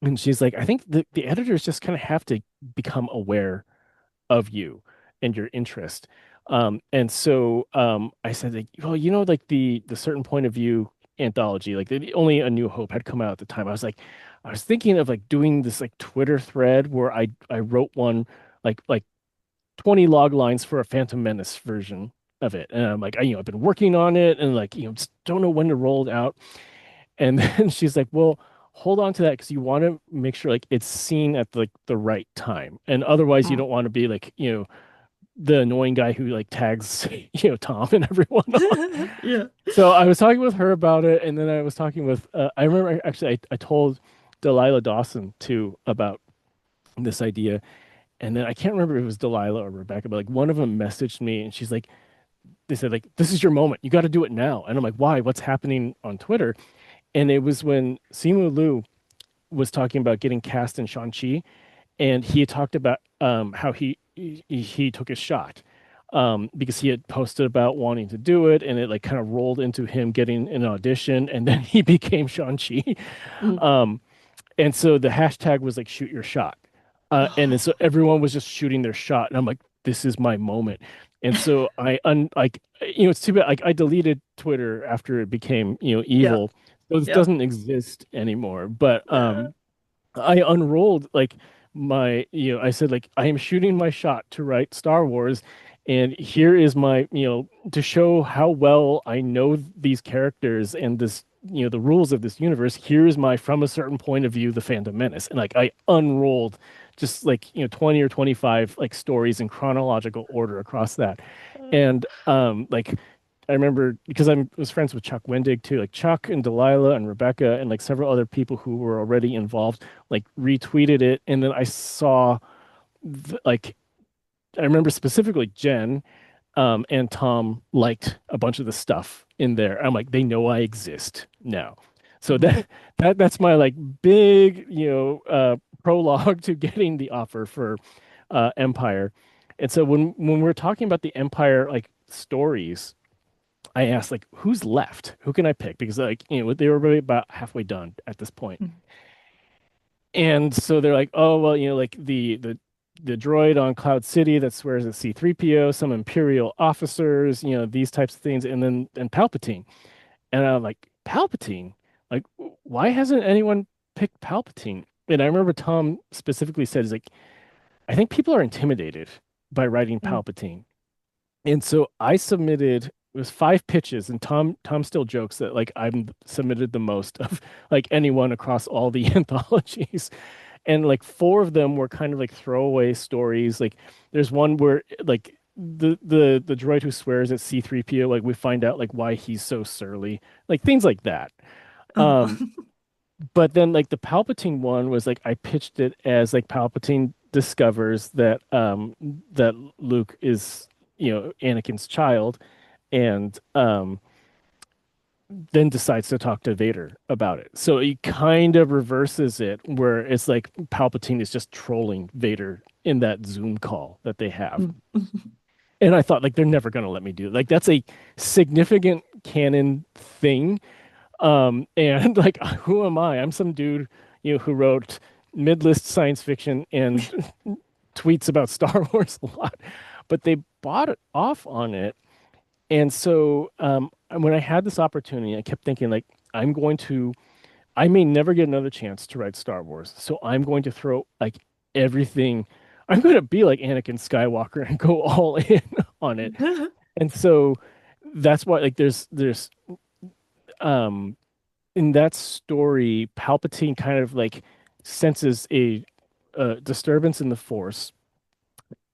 and she's like, I think the editors just kind of have to become aware of you and your interest. And so I said, like, well, like the certain point of view anthology, like only A New Hope had come out at the time. I was thinking of like doing this like Twitter thread where I wrote one like 20 log lines for a Phantom Menace version of it. And I'm like, I've been working on it and like, just don't know when to roll it out. And then she's like, well, hold on to that because you want to make sure like it's seen at like the right time. And otherwise you mm. don't want to be like, the annoying guy who like tags, Tom and everyone on. Yeah. So I was talking with her about it, and then I was talking with I remember actually I told Delilah Dawson too about this idea. And then I can't remember if it was Delilah or Rebecca, but like one of them messaged me and she's like, they said, like, this is your moment. You got to do it now. And I'm like, why? What's happening on Twitter? And it was when Simu Liu was talking about getting cast in Shang-Chi, and he had talked about how he took his shot because he had posted about wanting to do it, and it like kind of rolled into him getting an audition, and then he became Shang-Chi. Mm. Um, and so the hashtag was like shoot your shot. And then so everyone was just shooting their shot. And I'm like, this is my moment. And so it's too bad. Like I deleted Twitter after it became, Yeah. evil. So this Yeah. doesn't exist anymore. But Yeah. I unrolled like I said like I am shooting my shot to write Star Wars, and here is my, to show how well I know these characters and this, the rules of this universe. Here is my from a certain point of view, the Phantom Menace, and like I unrolled just like 20 or 25 like stories in chronological order across that, and like I remember because was friends with Chuck Wendig too, like Chuck and Delilah and Rebecca and like several other people who were already involved, like retweeted it. And then I saw like I remember specifically Jen and Tom liked a bunch of the stuff in there. I'm like, they know I exist now. So Mhm. that's my like big, prologue to getting the offer for Empire. And so when we're talking about the Empire like stories, I asked like, who's left? Who can I pick? Because like, they were really about halfway done at this point. Mm. And so they're like, oh, well, like the droid on Cloud City that swears at C3PO, some Imperial officers, these types of things, and Palpatine. And I'm like, Palpatine? Like, why hasn't anyone picked Palpatine? And I remember Tom specifically said, he's like, I think people are intimidated by writing Mm. Palpatine. And so I submitted, it was 5 pitches, and Tom still jokes that like I'm submitted the most of like anyone across all the anthologies. And like 4 of them were kind of like throwaway stories. Like there's one where like the droid who swears at C3PO, like we find out like why he's so surly, like things like that. Oh. Um, but then like the Palpatine one was like I pitched it as like Palpatine discovers that Luke is, Anakin's child, and then decides to talk to Vader about it. So he kind of reverses it where it's like Palpatine is just trolling Vader in that Zoom call that they have. Mm. And I thought like they're never going to let me do it. Like that's a significant canon thing. And like who am I? I'm some dude, who wrote mid-list science fiction and tweets about Star Wars a lot. But they bought it off on it. And so when I had this opportunity, I kept thinking like I may never get another chance to write Star Wars. So I'm going to throw like everything. I'm going to be like Anakin Skywalker and go all in on it. And so that's why like there's um in that story, Palpatine kind of like senses a disturbance in the Force,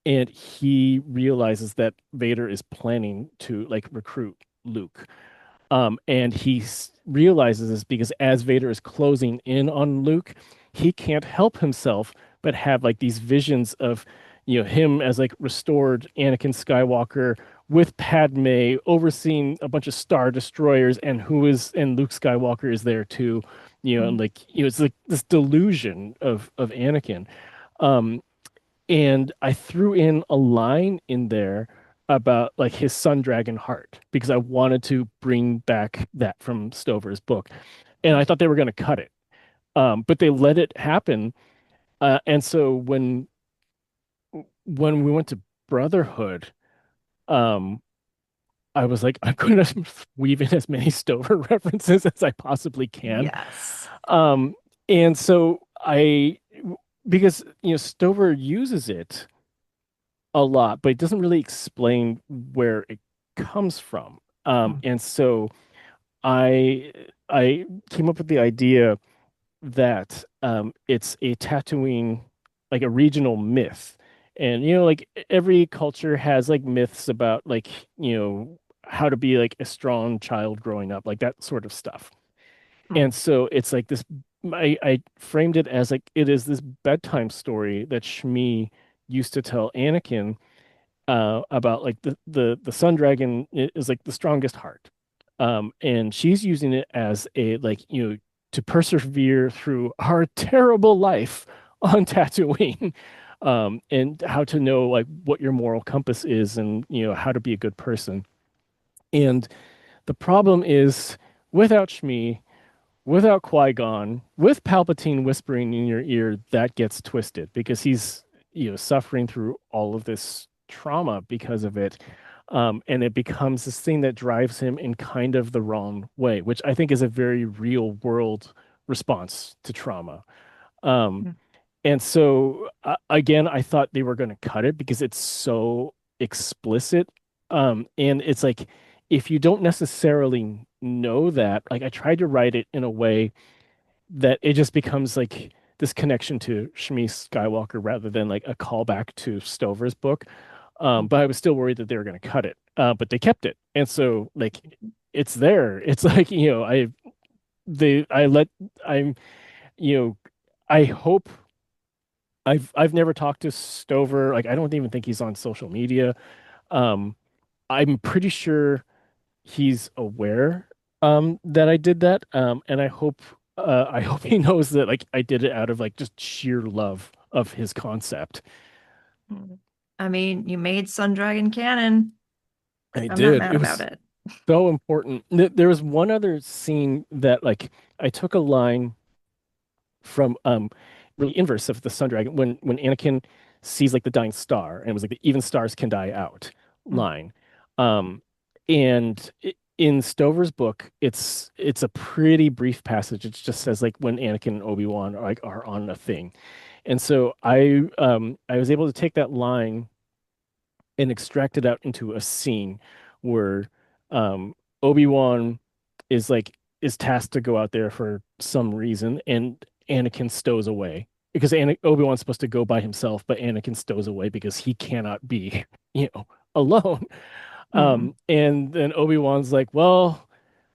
and he realizes that Vader is planning to like recruit Luke. And realizes this because as Vader is closing in on Luke, he can't help himself but have like these visions of, him as like restored Anakin Skywalker with Padme overseeing a bunch of Star Destroyers, and Luke Skywalker is there too, and like, it's like this delusion of Anakin. Um, and I threw in a line in there about like his Sun Dragon heart because I wanted to bring back that from Stover's book. And I thought they were going to cut it. But they let it happen. And so when we went to Brotherhood, um, I was like, I'm going to weave in as many Stover references as I possibly can. Yes. Um, and so because, Stover uses it a lot, but it doesn't really explain where it comes from. Mm. And so I I came up with the idea that it's a Tatooine, like a regional myth. And like every culture has like myths about like, how to be like a strong child growing up, like that sort of stuff. Mm. And so it's like this, I framed it as like it is this bedtime story that Shmi used to tell Anakin about like the Sun Dragon is like the strongest heart. And she's using it as a like, to persevere through our terrible life on Tatooine. And how to know like what your moral compass is, and how to be a good person. And the problem is without Shmi, without Qui-Gon, with Palpatine whispering in your ear, that gets twisted because he's, suffering through all of this trauma because of it. And it becomes this thing that drives him in kind of the wrong way, which I think is a very real world response to trauma. Um, Mm. and so again, I thought they were going to cut it because it's so explicit. And it's like if you don't necessarily know that, like I tried to write it in a way that it just becomes like this connection to Shmi Skywalker rather than like a callback to Stover's book. But I was still worried that they were going to cut it. But they kept it. And so like it's there. It's like, I let I'm you know I hope I've never talked to Stover. Like I don't even think he's on social media. Um, I'm pretty sure he's aware that I did that. And I hope he knows that like I did it out of like just sheer love of his concept. Mm. I mean, you made Sun Dragon canon. I I'm not did. mad about it. So important. There was one other scene that like I took a line from the inverse of the Sun Dragon when Anakin sees like the dying star and it was like the even stars can die out Mm, line. And in Stover's book, it's a pretty brief passage. It just says like when Anakin and Obi-Wan are on a thing. And so I was able to take that line and extract it out into a scene where Obi-Wan is tasked to go out there for some reason and Anakin stows away because Obi-Wan's supposed to go by himself, but Anakin stows away because he cannot be, alone. mhm. And then Obi-Wan's like, well,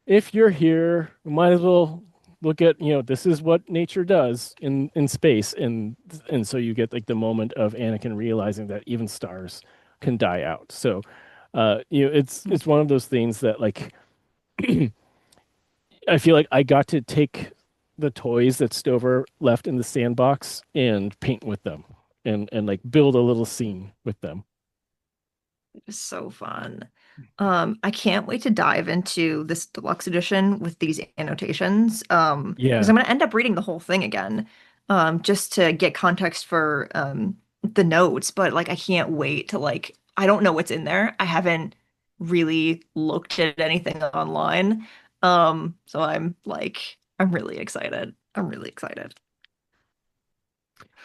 if you're here, we might as well look at, this is what nature does in space. And so you get like the moment of Anakin realizing that even stars can die out. So it's one of those things that like I feel like I got to take the toys that Stover left in the sandbox and paint with them and like build a little scene with them. It's so fun. I can't wait to dive into this deluxe edition with these annotations. Because Yeah. I'm gonna end up reading the whole thing again, just to get context for the notes. But like, I can't wait to like. I don't know what's in there. I haven't really looked at anything online. So I'm like, I'm really excited. I'm really excited.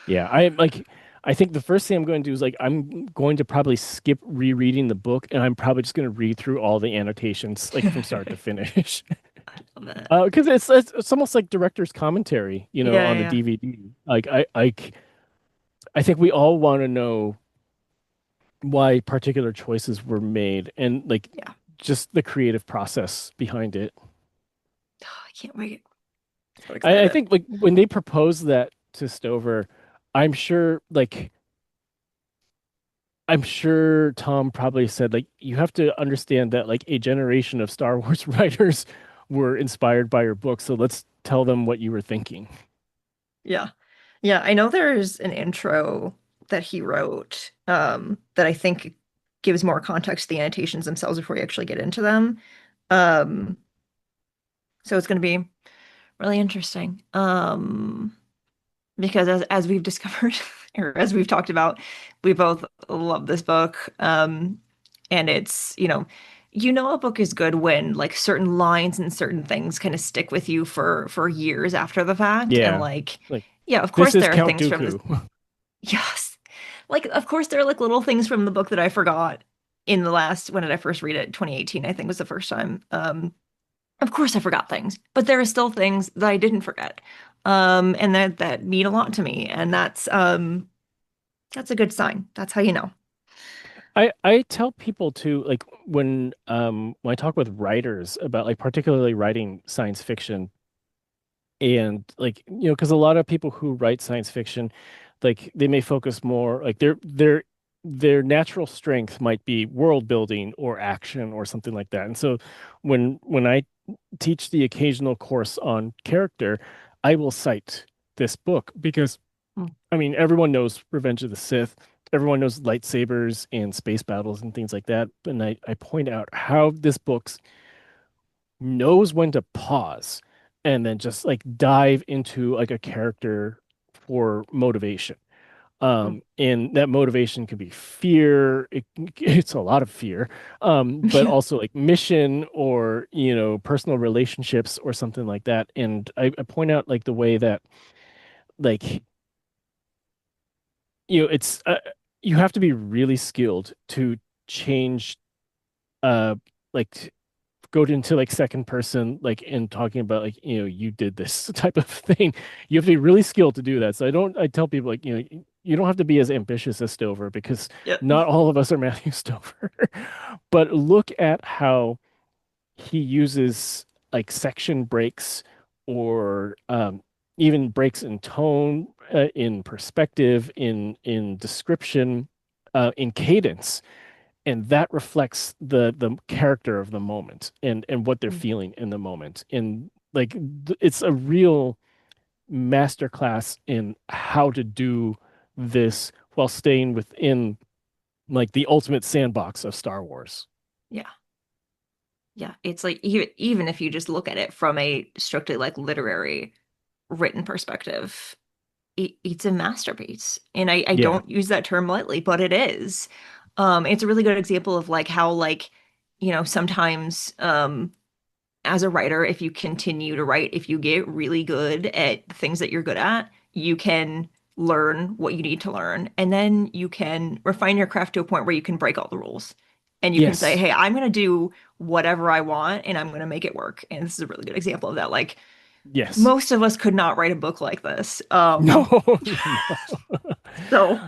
Yeah, I think the first thing I'm going to do is like I'm going to probably skip rereading the book and I'm probably just going to read through all the annotations like from start to finish. Love it. Because it's almost like director's commentary, Yeah, on the yeah, DVD. Like I think we all want to know why particular choices were made and like yeah. just the creative process behind it. Oh, I can't wait. So I excited. think like when they proposed that to Stover, I'm sure like I'm sure Tom probably said like you have to understand that like a generation of Star Wars writers were inspired by your book, so let's tell them what you were thinking. Yeah. Yeah, I know there's an intro that he wrote that I think gives more context to the annotations themselves before you actually get into them. Um, so it's going to be really interesting. Because as we've discovered or as we've talked about, we both love this book. And it's, a book is good when like certain lines and certain things kind of stick with you for years after the fact. And Yeah. like, Like yeah, of this course is there are Count things from this. Dooku. Yes. Like, of course there are like little things from the book that I forgot in the last, when did I first read it? 2018, I think was the first time. Of course I forgot things, but there are still things that I didn't forget. And that mean a lot to me. And that's a good sign. That's how you know. I tell people too, like when I talk with writers about like particularly writing science fiction and like because a lot of people who write science fiction like they may focus more like their natural strength might be world building or action or something like that. And so when I teach the occasional course on character, I will cite this book because Mm. I mean everyone knows Revenge of the Sith, everyone knows lightsabers and space battles and things like that, and I point out how this book knows when to pause and then just like dive into like a character for motivation. Mm. And that motivation can be fear. It's a lot of fear, but Yeah. also like mission or, personal relationships or something like that. And I point out like the way that like, it's you have to be really skilled to change, uh, like go into like second person, like and talking about like, you did this type of thing. You have to be really skilled to do that. So I tell people like, you don't have to be as ambitious as Stover because Yeah. not all of us are Matthew Stover. But look at how he uses like section breaks or even breaks in tone, in perspective, in description, in cadence, and that reflects the character of the moment and what they're Mm. feeling in the moment and like it's a real masterclass in how to do this while staying within like the ultimate sandbox of Star Wars. Yeah. Yeah, it's like even if you just look at it from a strictly like literary written perspective, it's a masterpiece. And I Yeah. don't use that term lightly, but it is. It's a really good example of like how like, sometimes as a writer, if you continue to write, if you get really good at the things that you're good at, you can learn what you need to learn. And then you can refine your craft to a point where you can break all the rules. And you can say, Yes. hey, I'm going to do whatever I want and I'm going to make it work. And this is a really good example of that. Like, Yes. most of us could not write a book like this. No, no. So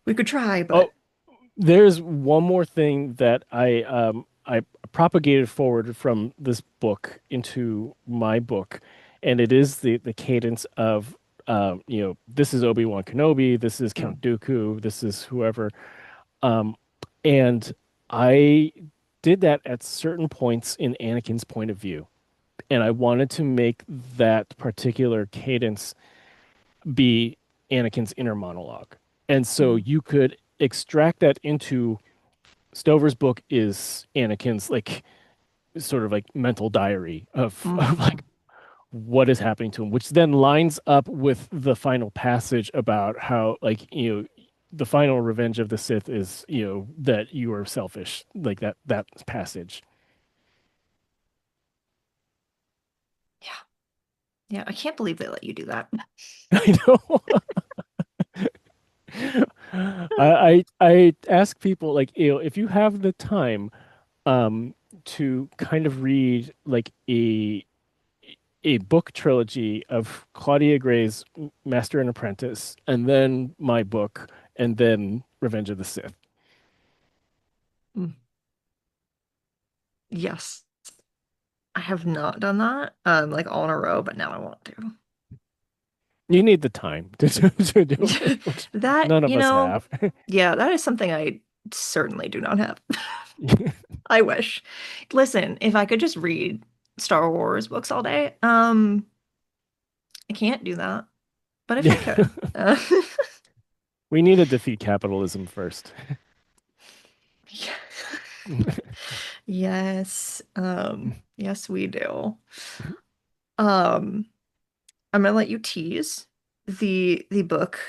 we could try, Oh, but there's one more thing that I propagated forward from this book into my book, and it is the cadence of this is Obi-Wan Kenobi, this is mm, Count Dooku, this is whoever. Um, and I did that at certain points in Anakin's point of view, and I wanted to make that particular cadence be Anakin's inner monologue. And so mm, you could extract that into Stover's book is Anakin's like sort of like mental diary of like mhm. what is happening to him, which then lines up with the final passage about how like the final revenge of the Sith is that you are selfish, like that passage. Yeah. Yeah, I can't believe they let you do that. I know. I ask people like if you have the time to kind of read like a book trilogy of Claudia Gray's Master and Apprentice, and then my book, and then Revenge of the Sith. Mm. Yes. I have not done that like all in a row, but now I want to. You need the time to do it, which That, none of us have. yeah, that is something I certainly do not have. I wish. Listen, if I could just read Star Wars books all day, I can't do that. But if I could, We need to defeat capitalism first. yes, yes, we do. Um, I'm gonna let you tease the book,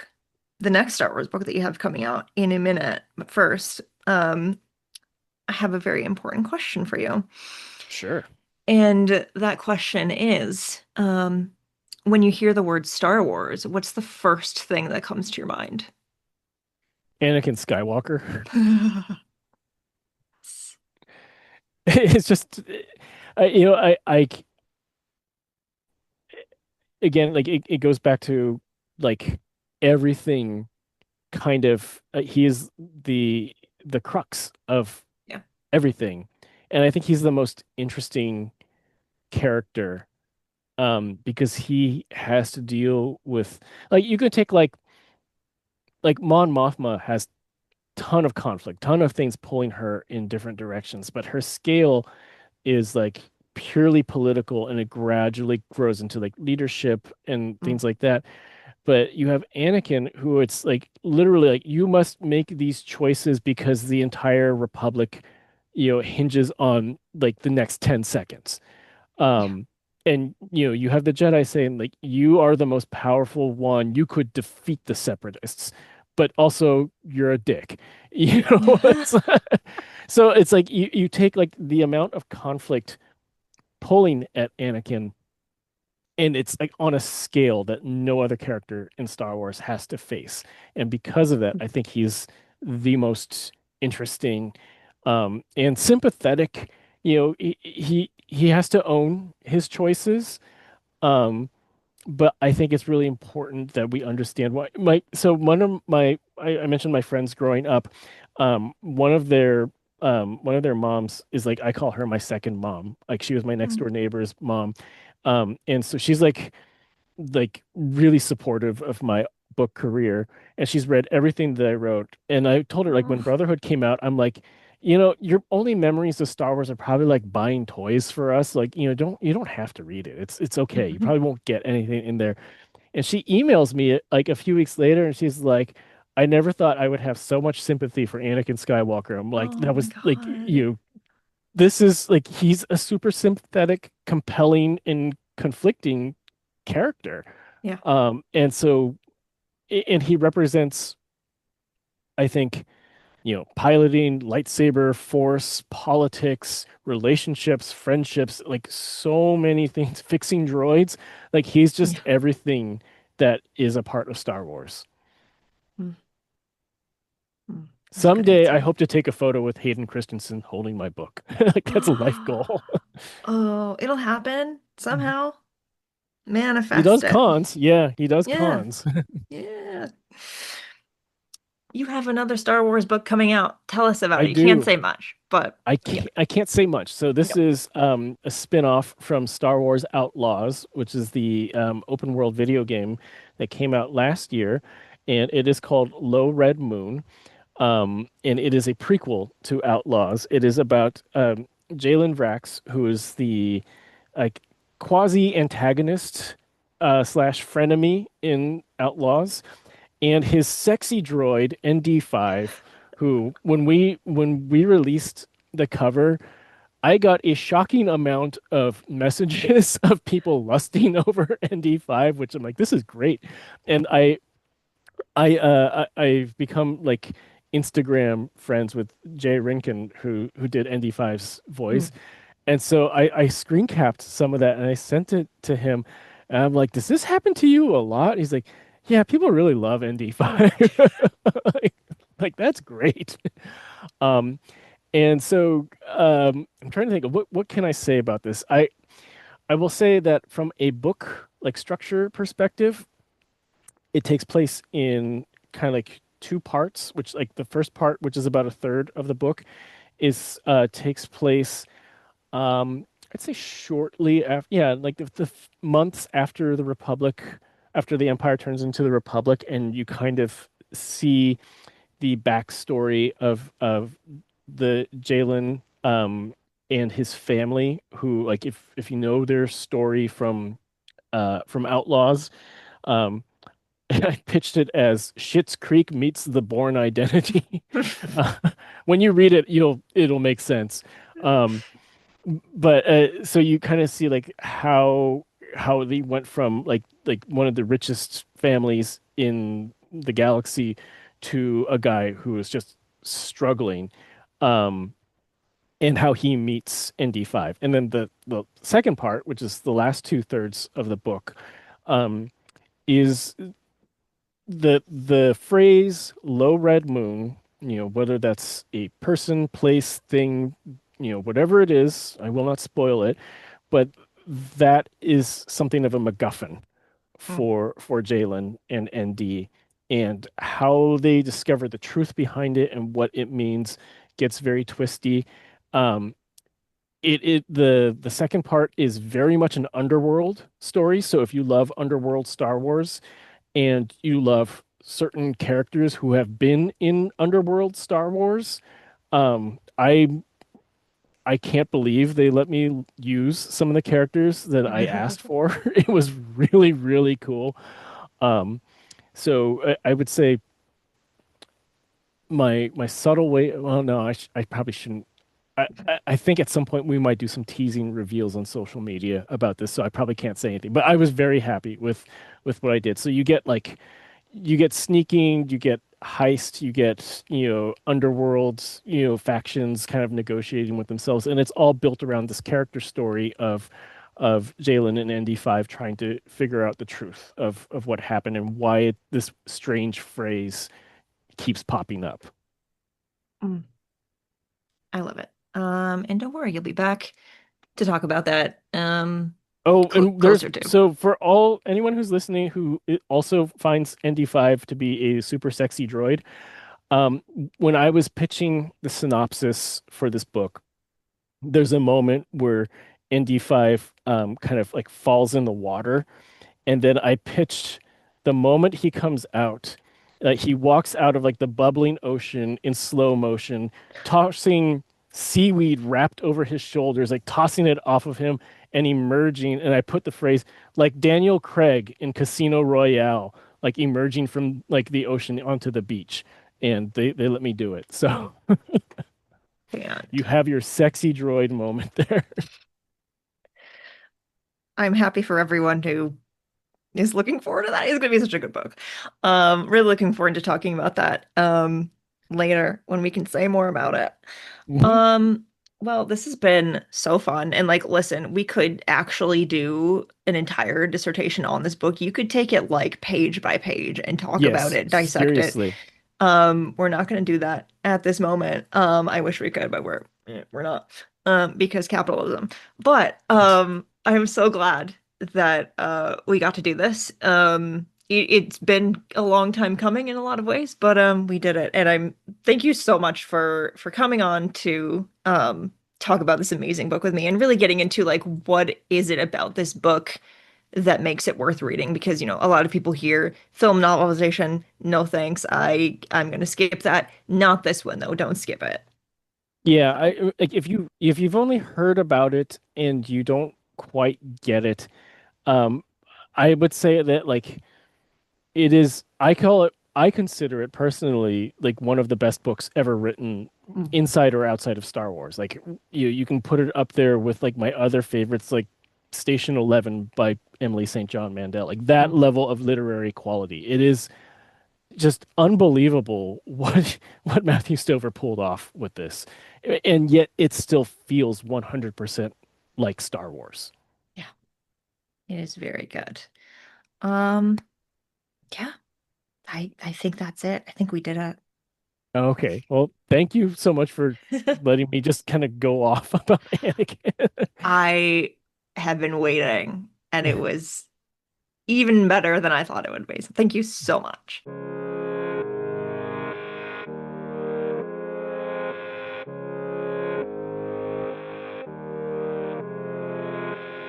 the next Star Wars book that you have coming out in a minute. But first, I have a very important question for you. Sure. And that question is, when you hear the word Star Wars, what's the first thing that comes to your mind? Anakin Skywalker. It's just, I again, like it goes back to like everything kind of, he is the crux of Yeah. everything. And I think he's the most interesting character because he has to deal with like you could take like Mon Mothma has ton of conflict, ton of things pulling her in different directions, but her scale is like purely political and it gradually grows into like leadership and Mm, things like that. But you have Anakin, who it's like literally like you must make these choices because the entire Republic, hinges on like the next 10 seconds. yeah. Um, and you have the Jedi saying like you are the most powerful one. You could defeat the Separatists, but also you're a dick. It's so it's like you take like the amount of conflict pulling at Anakin, and it's like on a scale that no other character in Star Wars has to face. And because of that, I think he's the most interesting and sympathetic. He has to own his choices. Um, but I think it's really important that we understand why so I mentioned my friends growing up, one of their moms is like I call her my second mom. Like she was my next Mm, door neighbor's mom. And so she's like really supportive of my book career, and she's read everything that I wrote. And I told her like when oh, Brotherhood came out, I'm like, your only memories of Star Wars are probably like buying toys for us. Like, you don't have to read it. It's okay. You probably won't get anything in there. And she emails me like a few weeks later and she's like, I never thought I would have so much sympathy for Anakin Skywalker. I'm like, oh that my was like God. this is like he's a super sympathetic, compelling, and conflicting character. Yeah. And so and he represents, I think, piloting, lightsaber, force, politics, relationships, friendships, like so many things, fixing droids. Like he's just Yeah. everything that is a part of Star Wars. Mm, that's a good Someday I answer. hope to take a photo with Hayden Christensen holding my book. Like that's a life goal. Oh, it'll happen somehow. He Manifest does it. cons. Yeah, he does Yeah. cons. Yeah. You have another Star Wars book coming out. Tell us about I it. You can't do. say much, but yeah. I can't say much. So this No. is a spin-off from Star Wars Outlaws, which is the open world video game that came out last year, and it is called Low Red Moon. And it is a prequel to Outlaws. It is about Jalen Vrax, who is the like quasi antagonist slash frenemy in Outlaws, and his sexy droid ND5, who when we released the cover, I got a shocking amount of messages of people lusting over ND5, which I'm like, this is great. And I've become like Instagram friends with Jay Rinkin, who did ND5's Mm. voice. And so I screen capped some of that and I sent it to him. And I'm like, does this happen to you a lot? He's like, yeah, people really love ND5. Like, like, that's great. Um, and so I'm trying to think of what can I say about this? I will say that from a book like structure perspective, it takes place in kind of like two parts, which like the first part, which is about a third of the book, is takes place I'd say shortly after, yeah, like the months after the Republic, after the Empire turns into the Republic, and you kind of see the backstory of the Jalen and his family, who like if you know their story from Outlaws, um, I pitched it as Schitt's Creek meets the Bourne Identity. Uh, when you read it, it'll make sense. Um, but so you kind of see like how they went from like one of the richest families in the galaxy to a guy who was just struggling, um, and how he meets ND5. And then the second part, which is the last two-thirds of the book, is the phrase "low red moon." Whether that's a person, place, thing, whatever it is, I will not spoil it, but that is something of a MacGuffin Mm. for Jalen and ND, and how they discover the truth behind it and what it means gets very twisty. Um, the second part is very much an underworld story. So if you love underworld Star Wars and you love certain characters who have been in underworld Star Wars, I can't believe they let me use some of the characters that I asked for. It was really, really cool. Um, so I would say my subtle way. Well, no, I probably shouldn't. I think at some point we might do some teasing reveals on social media about this, so I probably can't say anything. But I was very happy with what I did. So you get sneaking, you get heist, you get, underworld, factions kind of negotiating with themselves, and it's all built around this character story of Jalen and ND5 trying to figure out the truth of what happened and why this strange phrase keeps popping up. Mm. I love it. And don't worry, you'll be back to talk about that Oh, and there's closer to. so for all anyone who's listening who also finds ND5 to be a super sexy droid, um, when I was pitching the synopsis for this book, there's a moment where ND5 kind of like falls in the water, and then I pitched the moment he comes out, he walks out of like the bubbling ocean in slow motion, tossing seaweed wrapped over his shoulders, like tossing it off of him and emerging. And I put the phrase like Daniel Craig in Casino Royale, like emerging from like the ocean onto the beach. And they let me do it. So You have your sexy droid moment there. I'm happy for everyone who is looking forward to that. It's going to be such a good book. Really looking forward to talking about that later when we can say more about it. Mhm. Um, well, this has been so fun. And like, listen, we could actually do an entire dissertation on this book. You could take it like page by page and talk about Yes, it, dissect it. seriously. We're not going to do that at this moment. I wish we could, but we're not. Because capitalism. But Yes. I'm so glad that we got to do this. It's been a long time coming in a lot of ways, but we did it. And I'm thank you so much for coming on to talk about this amazing book with me and really getting into like what is it about this book that makes it worth reading because a lot of people hear film novelization, no thanks. I'm gonna skip that. Not this one though. Don't skip it. Yeah, I like if you've only heard about it and you don't quite get it, um, I would say that like it is, I consider it personally like one of the best books ever written Mm. inside or outside of Star Wars. Like you can put it up there with like my other favorites like Station 11 by Emily St. John Mandel. Like that Mm. level of literary quality. It is just unbelievable what Matthew Stover pulled off with this. And yet it still feels 100% like Star Wars. Yeah, it is very good. Um, yeah, I think that's it. I think we did Okay. Well, thank you so much for it. letting me just kind of go off about Anakin. I have been waiting, and it was even better than I thought it would be. So thank you so much.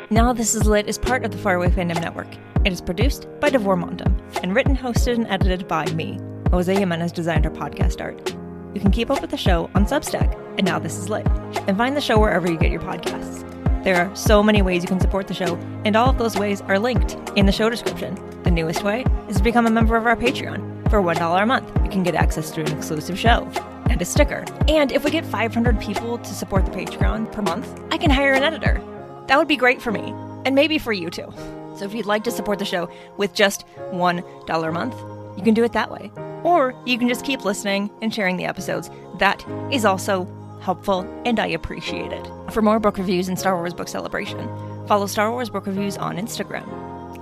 Now This Is Lit is part of the Faraway Fandom Network. It is produced by Devor Mondum and written, hosted, and edited by me. Jose Jimenez designed our podcast art. You can keep up with the show on Substack at Now This Is Lit and find the show wherever you get your podcasts. There are so many ways you can support the show, and all of those ways are linked in the show description. The newest way is to become a member of our Patreon. For $1 a month, you can get access to an exclusive show and a sticker. And if we get 500 people to support the Patreon per month, I can hire an editor. That would be great for me, and maybe for you too. So if you'd like to support the show with just $1 a month, you can do it that way. Or you can just keep listening and sharing the episodes. That is also helpful, and I appreciate it. For more book reviews and Star Wars Book Celebration, follow Star Wars Book Reviews on Instagram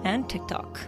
and TikTok.